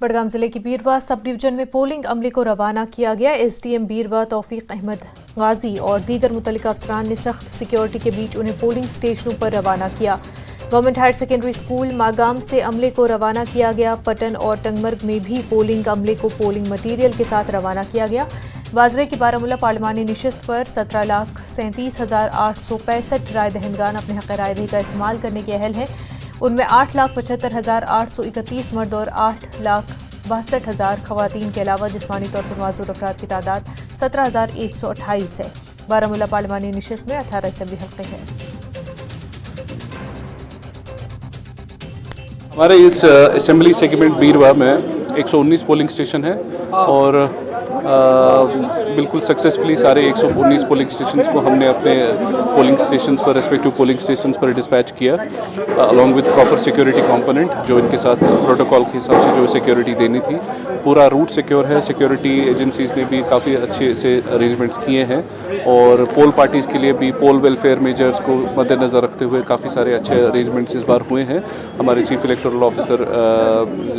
बडगाम जिले की बीरवा सब डिवीजन में पोलिंग अमले को रवाना किया गया। SDM बीरवा तौफीक अहमद गाजी और दीगर मुतल्लिका अफसरान ने सख्त सिक्योरिटी के बीच उन्हें पोलिंग स्टेशनों पर रवाना किया। Government higher secondary school Magam से अमले को रवाना किया गया। पटन और टंगमर्ग में भी पोलिंग अमले को पोलिंग मटीरियल के साथ रवाना किया गया। वाजरे की बारामूला पार्लिमानी नशिस्त पर 17,37,865 राय दहिंदगान अपने हक़ राय दही का इस्तेमाल करने के अहल हैं। उनमें 8,75,831 मर्द और 8,62,000 खवातीन के अलावा जिस्मानी तौर पर माजूर अफराद की तादाद 17,128 है। बारामूला पार्लिमानी नशिस्त में 18 असेंबली हल्के हैं। हमारे इस असेंबली सेगमेंट बीरवा में 119 पोलिंग स्टेशन है और बिल्कुल सक्सेसफुली सारे 119 पोलिंग स्टेशंस को हमने अपने पोलिंग स्टेशंस पर, रेस्पेक्टिव पोलिंग स्टेशंस पर डिस्पैच किया along with proper security component, जो इनके साथ प्रोटोकॉल के हिसाब से जो सिक्योरिटी देनी थी। पूरा रूट सिक्योर है। सिक्योरिटी एजेंसीज ने भी काफ़ी अच्छे से अरेंजमेंट्स किए हैं और पोल पार्टीज़ के लिए भी पोल वेलफेयर मेजर्स को मद्देनज़र रखते हुए काफ़ी सारे अच्छे अरेंजमेंट्स इस बार हुए हैं हमारे chief electoral officer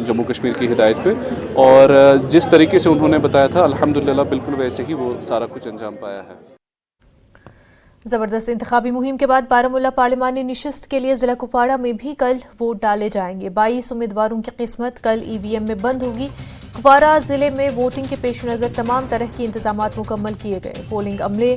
Jammu Kashmir की हिदायत पे। और जिस तरीके से उन्होंने बताया था अल्हम्दुलिल्लाह बिल्कुल वैसे ही वो सारा कुछ अंजाम पाया है। जबरदस्त इंतखाबी मुहिम के बाद बारामूला पार्लिमानी नशिस्त के लिए जिला कुपवाड़ा में भी कल वोट डाले जाएंगे। 22 उम्मीदवारों की किस्मत कल EVM में बंद होगी। कुपवाड़ा जिले में वोटिंग के पेश नज़र तमाम तरह के इंतजामात मुकम्मल किए गए। पोलिंग अमले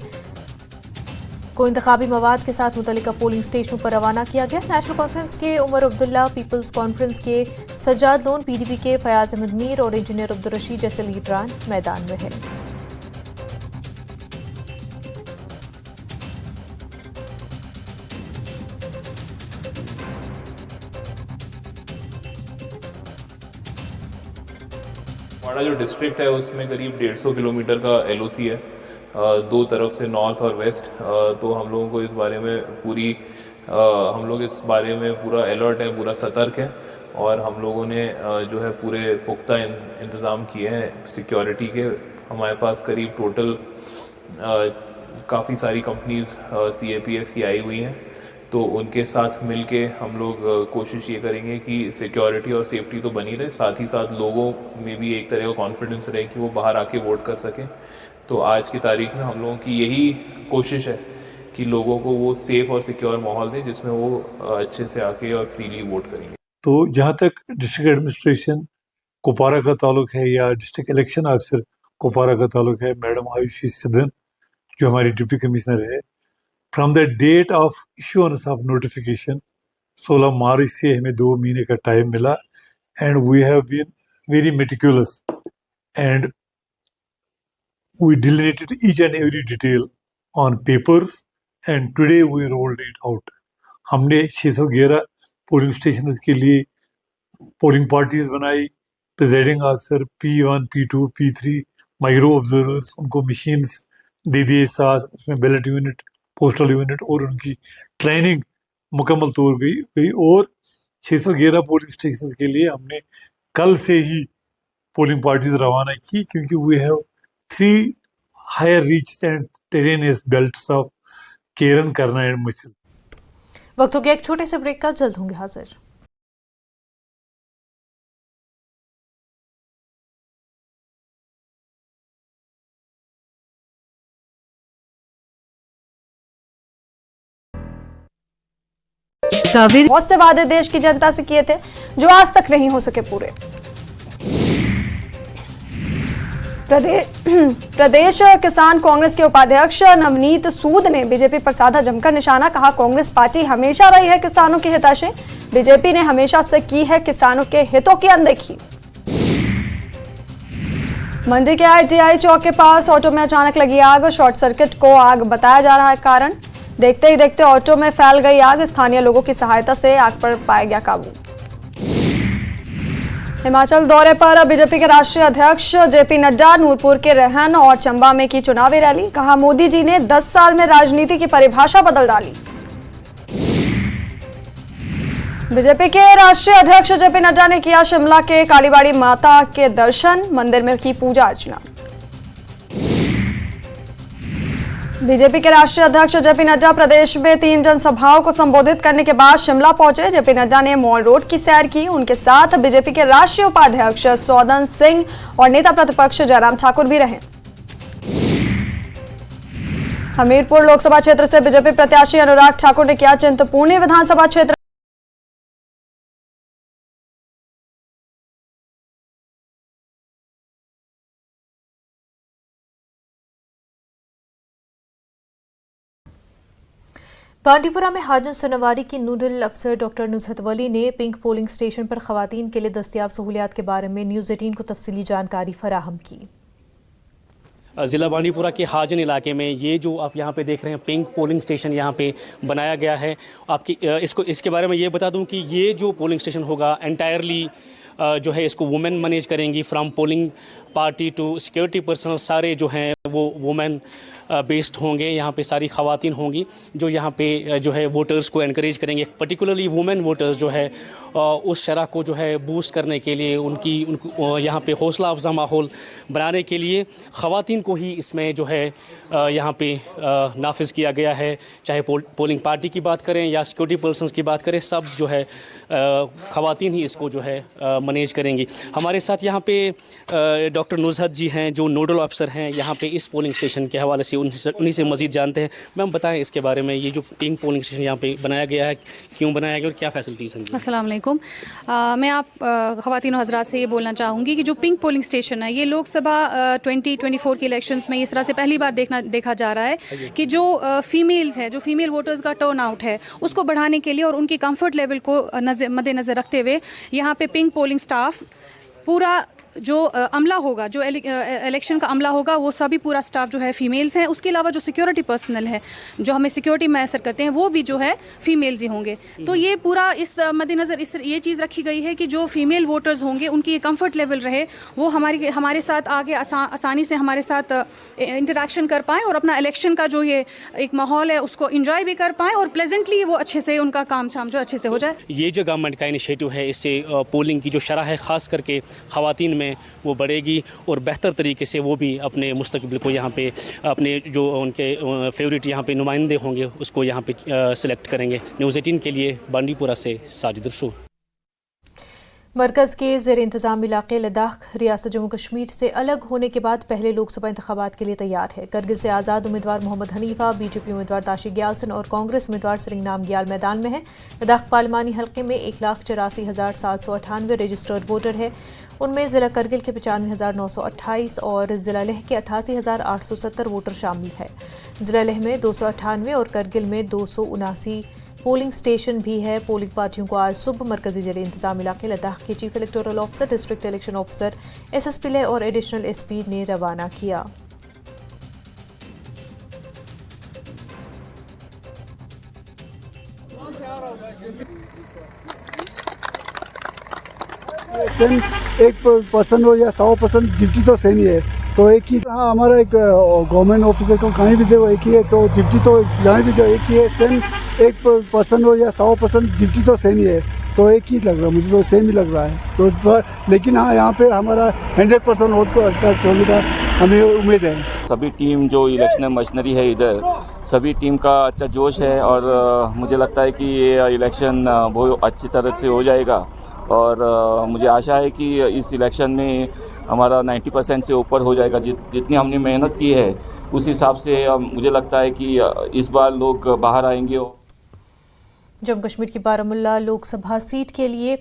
को इंतखाबी मवाद के साथ मुतल्लिका पोलिंग स्टेशनों पर रवाना किया गया। नेशनल कॉन्फ्रेंस के उमर अब्दुल्ला, पीपल्स कॉन्फ्रेंस के सज्जाद लोन, PDP के फयाज अहमद मीर और इंजीनियर अब्दुल रशीद जैसे लीडरान मैदान में हैं। कुपवाड़ा जो डिस्ट्रिक्ट है उसमें करीब 150 किलोमीटर का LOC है, दो तरफ से नॉर्थ और वेस्ट। तो हम लोगों को इस बारे में पूरा अलर्ट है, पूरा सतर्क है। और हम लोगों ने जो है पूरे पुख्ता इंतज़ाम किए हैं सिक्योरिटी के। हमारे पास करीब टोटल काफ़ी सारी कंपनीज़ CAPF की आई हुई हैं, तो उनके साथ मिलके हम लोग कोशिश ये करेंगे कि सिक्योरिटी और सेफ्टी तो बनी रहे, साथ ही साथ लोगों में भी एक तरह का कॉन्फिडेंस रहे कि वो बाहर आके वोट कर सकें। तो आज की तारीख में हम लोगों की यही कोशिश है कि लोगों को वो सेफ़ और सिक्योर माहौल दें जिसमें वो अच्छे से आके और फ्रीली वोट करेंगे। तो जहाँ तक डिस्ट्रिक्ट एडमिनिस्ट्रेशन कुपवारा का ताल्लुक है या डिस्ट्रिक्ट इलेक्शन ऑफिसर कुपवारा का ताल्लुक है, मैडम आयुषी सिद्धन जो हमारी डिप्टी कमिश्नर है, from the date of issuance of notification 16 March से हमें 2 महीने का टाइम मिला and we have been very meticulous and we delineated each and every detail on papers and today we rolled it out. हमने 611 polling station के लिए polling parties बनाई, presiding officer P1, P2, P3, micro observers, उनको machines दे दिए साथ, उसमें ballot unit, postal unit और उनकी ट्रेनिंग मुकम्मल तौर गई और 611 पोलिंग स्टेशन के लिए हमने कल से ही पोलिंग पार्टीज रवाना की, क्योंकि we have 3 higher reach and terrainous belts of Keran, Karnah and मिसल। वक्त हो गया एक छोटे से ब्रेक का, जल्द होंगे हाजिर। बहुत से वादे देश की जनता से किए थे जो आज तक नहीं हो सके पूरे। प्रदेश किसान कांग्रेस के उपाध्यक्ष नवनीत सूद ने बीजेपी पर साधा जमकर निशाना, कहा कांग्रेस पार्टी हमेशा रही है किसानों की हितैषी, बीजेपी ने हमेशा से की है किसानों के हितों की अनदेखी। मंडी के ITI चौक के पास ऑटो में अचानक लगी आग, शॉर्ट सर्किट को आग बताया जा रहा है कारण, देखते ही देखते ऑटो में फैल गई आग, स्थानीय लोगों की सहायता से आग पर पाया गया काबू। हिमाचल दौरे पर बीजेपी के राष्ट्रीय अध्यक्ष JP नड्डा नूरपुर के रहन और चंबा में की चुनावी रैली, कहा मोदी जी ने 10 साल में राजनीति की परिभाषा बदल डाली। बीजेपी के राष्ट्रीय अध्यक्ष JP नड्डा ने किया शिमला के कालीबाड़ी माता के दर्शन, मंदिर में की पूजा अर्चना। बीजेपी के राष्ट्रीय अध्यक्ष JP नड्डा प्रदेश में 3 जनसभाओं को संबोधित करने के बाद शिमला पहुंचे। JP नड्डा ने मॉल रोड की सैर की, उनके साथ बीजेपी के राष्ट्रीय उपाध्यक्ष सौदन सिंह और नेता प्रतिपक्ष जयराम ठाकुर भी रहे। हमीरपुर लोकसभा क्षेत्र से बीजेपी प्रत्याशी अनुराग ठाकुर ने किया चिंतपूर्णी विधानसभा क्षेत्र बांडीपुरा में हाजन सोनवारी की नोडल अफसर डॉक्टर नुसरत वली ने पिंक पोलिंग स्टेशन पर खवातीन के लिए दस्तियाब सहूलियात के बारे में न्यूज़ 18 को तफसीली जानकारी फराहम की। ज़िला बांडीपुरा के हाजन इलाके में ये जो आप यहाँ पे देख रहे हैं पिंक पोलिंग स्टेशन यहाँ पे बनाया गया है। आपकी इसके बारे में ये बता दूँ कि ये जो पोलिंग स्टेशन होगा एंटायरली जो है इसको वुमेन मैनेज करेंगी, from polling party to security personnel सारे जो हैं वो वुमेन बेस्ड होंगे। यहाँ पे सारी ख़वातीन होंगी जो यहाँ पे जो है वोटर्स को एनकरेज करेंगे, पर्टिकुलरली वुमेन वोटर्स जो है उस शरह को जो है बूस्ट करने के लिए उनको यहाँ पे हौसला अफजा माहौल बनाने के लिए ख़वातीन को ही इसमें जो है यहाँ पे नाफिज किया गया है। चाहे पोलिंग पार्टी की बात करें या सिक्योरिटी पर्सनस की बात करें, सब जो है ख़वातीन ही इसको जो है मैनेज करेंगी। हमारे साथ यहाँ पे डॉक्टर नुसरत जी हैं जो नोडल अफसर हैं यहाँ पे इस पोलिंग स्टेशन के हवाले से, उन्हीं से मज़ीद जानते हैं। मैम बताएं इसके बारे में, ये जो पिंक पोलिंग स्टेशन यहाँ पे बनाया गया है, क्यों बनाया गया और क्या फैसिलिटीज़ हैं? अस्सलाम वालेकुम। मैं आप ख़वातीन हज़रात से ये बोलना चाहूँगी कि जो पिंक पोलिंग स्टेशन है ये लोकसभा 2024 के इलेक्शंस में इस तरह से पहली बार देखा जा रहा है कि जो फीमेल्स है, जो फीमेल वोटर्स का टर्न आउट है उसको बढ़ाने के लिए और उनकी कम्फर्ट लेवल को मद्देनज़र रखते हुए यहाँ पे पिंक पोलिंग स्टाफ पूरा जो अमला होगा, जो इलेक्शन का अमला होगा, वो सभी पूरा स्टाफ जो है फीमेल्स हैं। उसके अलावा जो सिक्योरिटी पर्सनल है, जो हमें सिक्योरिटी मैसर करते हैं, वो भी जो है फीमेल्स ही होंगे। तो ये पूरा इस मद्देनज़र ये चीज़ रखी गई है कि जो फीमेल वोटर्स होंगे उनकी ये कंफर्ट लेवल रहे, वो हमारे साथ आगे आसानी से हमारे साथ इंटरेक्शन कर पाएँ और अपना इलेक्शन का जो ये एक माहौल है उसको इंजॉय भी कर पाएँ और प्लेजेंटली वो अच्छे से उनका काम शाम जो अच्छे से हो जाए। ये जो गवर्नमेंट का इनिशिएटिव है, इससे पोलिंग की जो शरह है ख़ास करके ख़वातीन में वो बढ़ेगी और बेहतर तरीके से वो भी अपने मुस्तकबिल को यहाँ पे अपने जो उनके फेवरेट यहाँ पे नुमाइंदे होंगे उसको यहाँ पे सिलेक्ट करेंगे। न्यूज़ 18 के लिए बांडीपुरा से साजिद रसूल। मरकज़ के ज़ेर इंतज़ाम इलाक़े लद्दाख रियासत जम्मू कश्मीर से अलग होने के बाद पहले लोकसभा इंतख़ाबात के लिए तैयार है। करगिल से आज़ाद उम्मीदवार मोहम्मद हनीफ़ा, बीजेपी उम्मीदवार ताशी ग्यालसन और कांग्रेस उम्मीदवार सरिंगनाम ग्याल मैदान में है। लद्दाख पार्लिमानी हल्के में 1,84,798 रजिस्टर्ड वोटर है। उनमें ज़िला करगिल के 95,928 और ज़िला लेह के 88,870 वोटर शामिल है। ज़िला लेह में 298 और करगिल में 279 पोलिंग स्टेशन भी है। पोलिंग पार्टियों को आज सुबह मरकजी ज़ेर इंतज़ाम इलाके लद्दाख के chief electoral officer, district election officer, SSP Leh और एडिशनल SP ने रवाना किया। सेम एक पर्सन हो या 100% ड्यूटी तो सेम ही है, तो एक ही। हाँ, हमारा एक गवर्नमेंट ऑफिसर को कहीं भी दे वो एक ही है, तो ड्यूटी तो जहाँ भी जाओ एक ही है। सेम एक पर्सन हो या 100% ड्यूटी तो सेम ही है, तो एक ही लग रहा है, मुझे तो सेम ही लग रहा है। तो लेकिन हाँ, यहाँ पे हमारा 100% वोट को आज होने का हमें उम्मीद है। सभी टीम जो इलेक्शन मशीनरी है इधर, सभी टीम का अच्छा जोश है और मुझे लगता है कि ये इलेक्शन बहुत अच्छी तरह से हो जाएगा और मुझे आशा है कि इस इलेक्शन में हमारा 90% से ऊपर हो जाएगा। जितनी हमने मेहनत की है उस हिसाब से मुझे लगता है कि इस बार लोग बाहर आएंगे। जम्मू कश्मीर की बारामुल्ला लोकसभा सीट के लिए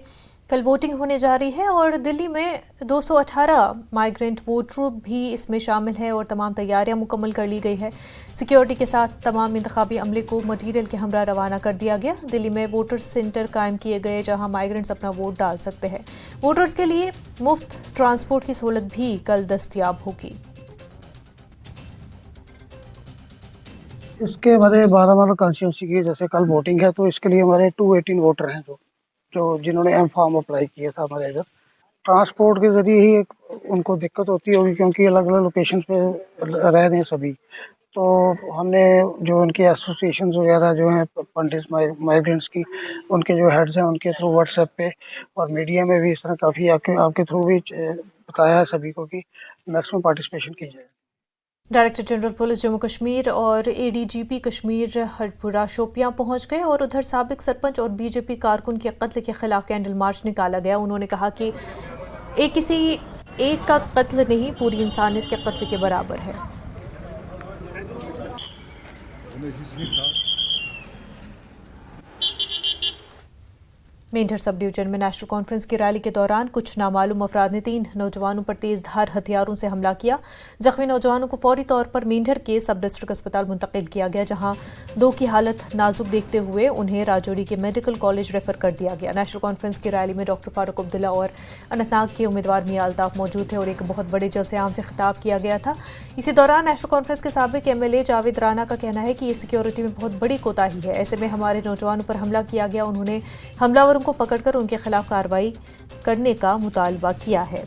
कल वोटिंग होने जा रही है और दिल्ली में 218 माइग्रेंट वोटर भी इसमें शामिल है और तमाम तैयारियां मुकम्मल कर ली गई है। सिक्योरिटी के साथ तमाम इंतखाबी अमले को मटीरियल के हमरा रवाना कर दिया गया। दिल्ली में वोटर सेंटर कायम किए गए जहां माइग्रेंट्स अपना वोट डाल सकते हैं। वोटर्स के लिए मुफ्त ट्रांसपोर्ट की सहूलत भी कल दस्तयाब होगी। इसके हमारे बारामूला कॉन्स्टिट्यूंसी की जैसे कल वोटिंग है, तो इसके लिए हमारे 218 वोटर हैं जो जिन्होंने एम फॉर्म अप्लाई किया था। हमारे इधर ट्रांसपोर्ट के ज़रिए ही उनको दिक्कत होती होगी क्योंकि अलग अलग लोकेशन पे रह रहे हैं सभी। तो हमने जो उनके एसोसिएशन वगैरह जो हैं पंडित माइग्रेंट्स की, उनके जो हेड्स हैं उनके थ्रू व्हाट्सएप पे और मीडिया में भी इस तरह काफ़ी आपके थ्रू भी बताया है सभी को कि मैक्सिमम पार्टिसिपेशन की जाए। Director general police Jammu Kashmir और ADGP कश्मीर हरपुरा शोपियां पहुंच गए और उधर साबिक सरपंच और बीजेपी कारकुन के कत्ल के खिलाफ कैंडल मार्च निकाला गया। उन्होंने कहा कि किसी एक का कत्ल नहीं, पूरी इंसानियत के कत्ल के बराबर है। मेंढर सब डिवीजन में नेशनल कॉन्फ्रेंस की रैली के दौरान कुछ नामालूम अफराद ने 3 नौजवानों पर तेजधार हथियारों से हमला किया। जख्मी नौजवानों को फौरी तौर पर मेंढर के सब डिस्ट्रिक्ट अस्पताल मुंतकिल किया गया, जहां 2 की हालत नाजुक देखते हुए उन्हें राजौरी के मेडिकल कॉलेज रेफर कर दिया गया। नेशनल कॉन्फ्रेंस की रैली में डॉक्टर फारूक अब्दुल्ला और अनंतनाग के उम्मीदवार मियां अल्ताफ मौजूद थे और एक बहुत बड़े जलसे आम से खिताब किया गया था। इसी दौरान नेशनल कॉन्फ्रेंस के साबिक MLA जावेद राना का कहना है कि ये सिक्योरिटी में बहुत बड़ी कोताही है, ऐसे में हमारे नौजवानों पर हमला किया गया। उन्होंने हमलावरों को पकड़कर उनके खिलाफ कार्रवाई करने का मुतालबा किया है।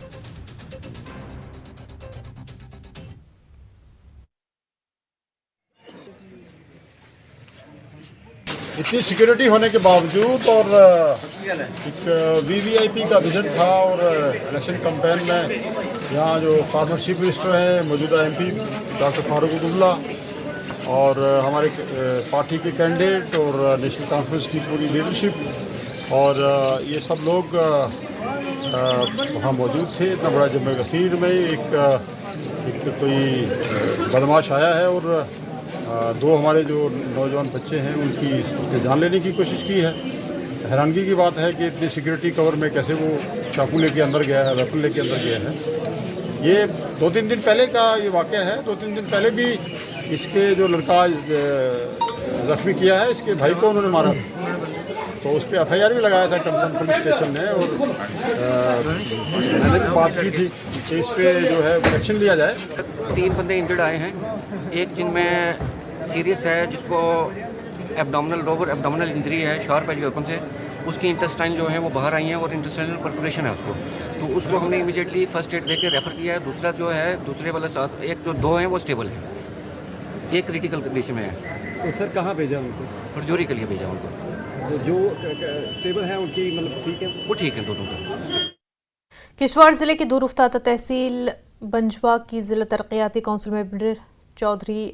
इतनी सिक्योरिटी होने के बावजूद और एक VVIP का विजन था और इलेक्शन कैंपेन में यहाँ जो फार्मर चीफ मिनिस्टर हैं, मौजूदा MP डॉक्टर फारूक अब्दुल्ला और हमारे पार्टी के कैंडिडेट और नेशनल कॉन्फ्रेंस की पूरी लीडरशिप और ये सब लोग वहाँ मौजूद थे। इतना बड़ा जम्मू कश्मीर में एक कोई बदमाश आया है और 2 हमारे जो नौजवान बच्चे हैं उनकी जान लेने की कोशिश की है। हैरानगी की बात है कि इतनी सिक्योरिटी कवर में कैसे वो चाकू लेके अंदर गया है, वेपन लेके अंदर गया है। ये 2-3 दिन पहले का ये वाक़या है। 2-3 दिन पहले भी इसके जो लड़का जख्मी किया है, इसके भाई को उन्होंने मारा। तो उस पर FIR भी लगाया था कंसर्न पुलिस स्टेशन ने, और मैंने भी बात की थी कि इस पे जो है एक्शन लिया जाए। 3 बंदे इंजर्ड आए हैं, एक जिनमें सीरियस है जिसको लोअर एब्डोमिनल इंजरी है शार्प एज वेपन से, उसकी इंटेस्टाइन जो है वो बाहर आई हैं और इंटेस्टाइनल परफोरेशन है उसको, तो उसको हमने इमीडिएटली फर्स्ट एड देके रेफ़र किया है। दूसरा जो है दूसरे वाले साथ एक जो 2 हैं वो स्टेबल है, एक क्रिटिकल कंडीशन में है। तो सर कहाँ भेजा उनको? परजोरी के लिए भेजा उनको। जो स्टेबल है उनकी मतलब ठीक है? वो ठीक है दोनों का। किश्तवाड़ जिले के दूर उफ्तादा तहसील बंजवा की जिला तरक्याती कौंसिल मेंबर चौधरी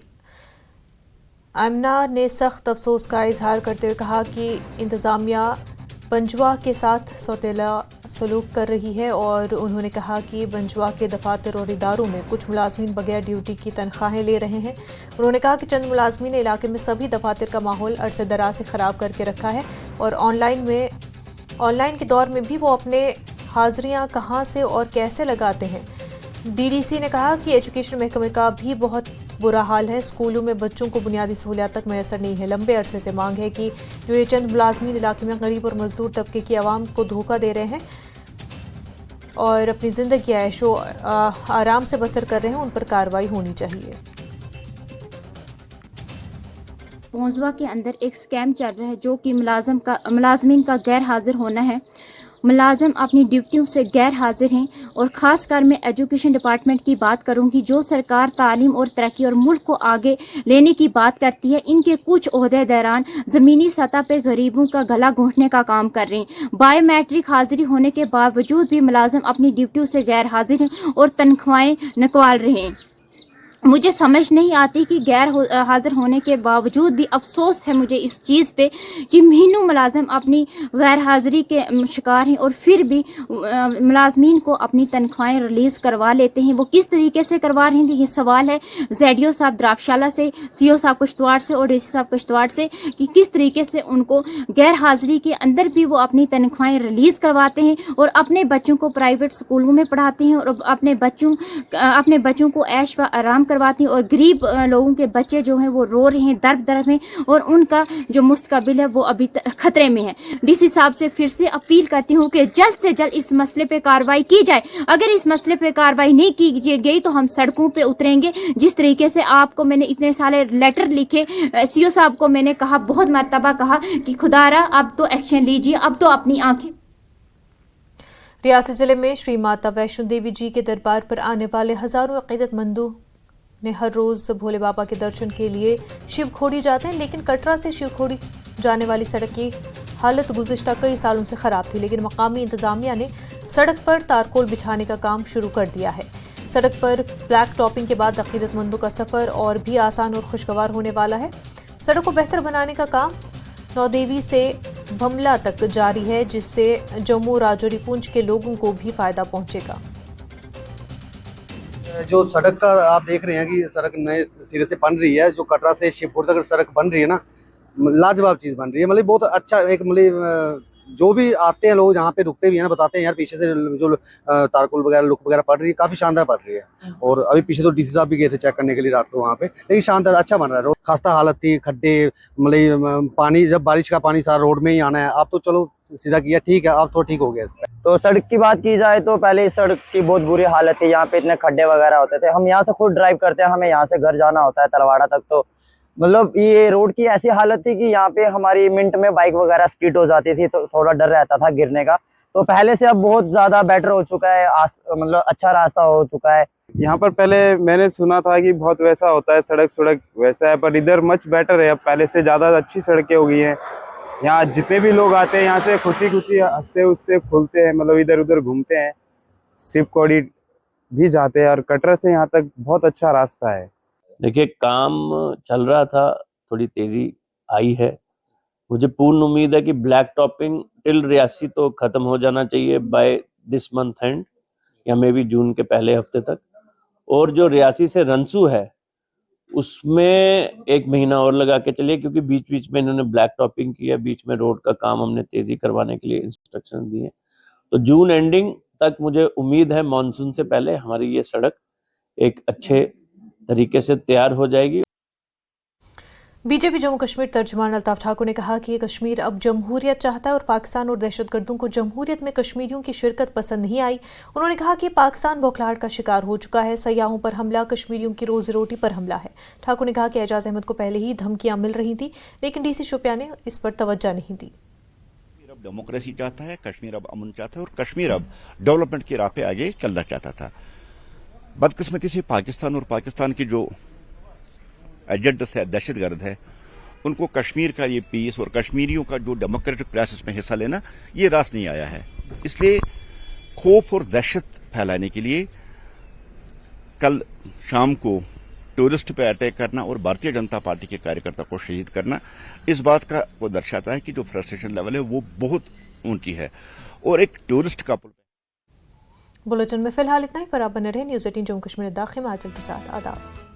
आमना ने सख्त अफसोस का इजहार करते हुए कहा कि इंतज़ामिया बंजवा के साथ सौतेला सलूक कर रही है, और उन्होंने कहा कि बंजवा के दफातर और इदारों में कुछ मुलाजमीन बगैर ड्यूटी की तनख्वाहें ले रहे हैं। उन्होंने कहा कि चंद मुलाजमीन ने इलाके में सभी दफातर का माहौल अरसे दराज से ख़राब करके रखा है, और ऑनलाइन के दौर में भी वो अपने हाजिरियाँ कहाँ से और कैसे लगाते हैं। DDC ने कहा कि एजुकेशन महकमे का भी बहुत बुरा हाल है, स्कूलों में बच्चों को बुनियादी सहूलियात तक मैसर नहीं है। लंबे अरसे से मांग है कि जो ये चंद मुलाजमीन इलाके में गरीब और मजदूर तबके की आवाम को धोखा दे रहे हैं और अपनी ज़िंदगी ऐशो आराम से बसर कर रहे हैं, उन पर कार्रवाई होनी चाहिए। बंजवा के अंदर एक स्कैम चल रहा है जो कि मुलाजमीन का गैर हाजिर होना है। मुलाजम अपनी ड्यूटियों से गैर हाजिर हैं, और ख़ास कर मैं एजुकेशन डिपार्टमेंट की बात करूंगी। जो सरकार तालीम और तरक्की और मुल्क को आगे लेने की बात करती है, इनके कुछ ओहदेदारान ज़मीनी सतह पे गरीबों का गला घोंटने का काम कर रहे हैं। बायोमेट्रिक हाजिरी होने के बावजूद भी मुलाजम अपनी ड्यूटियों से गैर हाजिर हैं और तनख्वाहें निकाल रहे हैं। मुझे समझ नहीं आती कि गैर हाजिर होने के बावजूद भी अफसोस है मुझे इस चीज़ पे कि महीनों मुलाजम अपनी गैर हाजिरी के शिकार हैं, और फिर भी मुलाजमीन को अपनी तनख्वाहें रिलीज़ करवा लेते हैं। वो किस तरीके से करवा रहे हैं, ये सवाल है ZDO साहब द्राक्षाला से, CO साहब किश्तवाड़ से और DC साहब किश्तवाड़ से कि किस तरीके से उनको गैर हाजिरी के अंदर भी वो अपनी तनख्वाहें रिलीज़ करवाते हैं और अपने बच्चों को प्राइवेट स्कूलों में पढ़ाते हैं और अपने बच्चों को ऐश व आराम करवाती हैं, और गरीब लोगों के बच्चे जो हैं वो रो रहे हैं, दर्द में, और उनका जो मुस्तकबिल है वो अभी खतरे में है। DC साहब से फिर से अपील करती हूँ कि जल्द से जल्द इस मसले पे कार्रवाई की जाए। अगर इस मसले पे कार्रवाई नहीं की गई तो हम सड़कों पे उतरेंगे। जिस तरीके से आपको मैंने इतने सारे लेटर लिखे, CO साहब को मैंने कहा, बहुत मरतबा कहा कि खुदारा अब तो एक्शन लीजिए, अब तो अपनी आंखें। रियासी जिले में श्री माता वैष्णो देवी जी के दरबार पर आने वाले हजारों अकीदतमंदों ने हर रोज भोले बाबा के दर्शन के लिए शिव खोड़ी जाते हैं, लेकिन कटरा से शिव खोड़ी जाने वाली सड़क की हालत गुज़िश्ता कई सालों से ख़राब थी, लेकिन मकामी इंतज़ामिया ने सड़क पर तारकोल बिछाने का काम शुरू कर दिया है। सड़क पर ब्लैक टॉपिंग के बाद अकीदतमंदों का सफ़र और भी आसान और खुशगवार होने वाला है। सड़क को बेहतर बनाने का काम नौदेवी से भमला तक जारी है, जिससे जम्मू राजौरी पुंछ के लोगों को भी फ़ायदा पहुँचेगा। जो सड़क का आप देख रहे हैं कि सड़क नए सिरे से बन रही है, जो कटरा से शिवपुर तक सड़क बन रही है ना, लाजवाब चीज़ बन रही है। मतलब बहुत अच्छा एक मतलब जो भी आते हैं लोग यहाँ पे रुकते भी हैं ना, बताते हैं यार पीछे से जो तारकोल वगैरह लुक वगैरह पड़ रही है, काफ़ी शानदार पड़ रही है। और अभी पीछे तो DC साहब भी गए थे चेक करने के लिए रात को वहाँ पे, लेकिन शानदार अच्छा बन रहा है। रोड खस्ता हालत थी, खड्डे, मतलब पानी, जब बारिश का पानी सारा रोड में ही आना है। अब तो चलो सीधा किया, ठीक है, अब तो ठीक हो गया इस पर। तो सड़क की बात की जाए तो पहले इस सड़क की बहुत बुरी हालत थी, यहाँ पे इतने खड्डे वगैरह होते थे। हम यहाँ से खुद ड्राइव करते हैं, हमें यहाँ से घर जाना होता है तलवाड़ा तक, तो मतलब ये रोड की ऐसी हालत थी कि यहाँ पे हमारी मिनट में बाइक वगैरह स्किड हो जाती थी, तो थोड़ा डर रहता था गिरने का। तो पहले से अब बहुत ज्यादा बेटर हो चुका है, मतलब अच्छा रास्ता हो चुका है। यहाँ पर पहले मैंने सुना था कि बहुत वैसा होता है, सड़क वैसा है, पर इधर मच बेटर है। अब पहले से ज्यादा अच्छी सड़कें हो गई हैं। यहाँ जितने भी लोग आते हैं यहाँ से खुशी हंसते उठते खुलते हैं, मतलब इधर उधर घूमते हैं, शिव खोड़ी भी जाते हैं, और कटरा से यहाँ तक बहुत अच्छा रास्ता है। देखिए, काम चल रहा था, थोड़ी तेजी आई है। मुझे पूर्ण उम्मीद है कि ब्लैक टॉपिंग टिल रियासी तो खत्म हो जाना चाहिए बाय दिस मंथ एंड, या मे बी जून के पहले हफ्ते तक। और जो रियासी से रंसू है उसमें 1 महीना और लगा के चलिए, क्योंकि बीच बीच में इन्होंने ब्लैक टॉपिंग किया, बीच में रोड का काम हमने तेजी करवाने के लिए इंस्ट्रक्शन दिए। तो जून एंडिंग तक मुझे उम्मीद है मॉनसून से पहले हमारी ये सड़क एक अच्छे तरीके से तैयार हो जाएगी। बीजेपी जम्मू कश्मीर तर्जुमान अल्ताफ ठाकुर ने कहा कि कश्मीर अब जमहूरियत चाहता है और पाकिस्तान और दहशतगर्दों को जमहूरियत में कश्मीरियों की शिरकत पसंद नहीं आई। उन्होंने कहा कि पाकिस्तान बौखलाहट का शिकार हो चुका है। सयाहों पर हमला कश्मीरियों की रोजी रोटी पर हमला है। ठाकुर ने कहा कि एजाज अहमद को पहले ही धमकियां मिल रही थी, लेकिन डीसी शोपियां ने इस पर तवज्जो नहीं दी। अब डेमोक्रेसी चाहता है, कश्मीर अब अमन चाहता है और कश्मीर अब डेवलपमेंट की राह पे आगे चलना चाहता था। बदकिस्मती से पाकिस्तान और पाकिस्तान की जो एजेंट्स है, दहशतगर्द है, उनको कश्मीर का ये पीस और कश्मीरियों का जो डेमोक्रेटिक प्रोसेस में हिस्सा लेना ये रास नहीं आया है। इसलिए खौफ और दहशत फैलाने के लिए कल शाम को टूरिस्ट पे अटैक करना और भारतीय जनता पार्टी के कार्यकर्ता को शहीद करना इस बात का वो दर्शाता है कि जो फ्रस्ट्रेशन लेवल है वो बहुत ऊंची है और एक टूरिस्ट का। बुलेटिन में फिलहाल इतना ही, पर आप बने रहे न्यूज़ 18 जम्मू कश्मीर दाखिल हिमाचल के साथ। आदाब।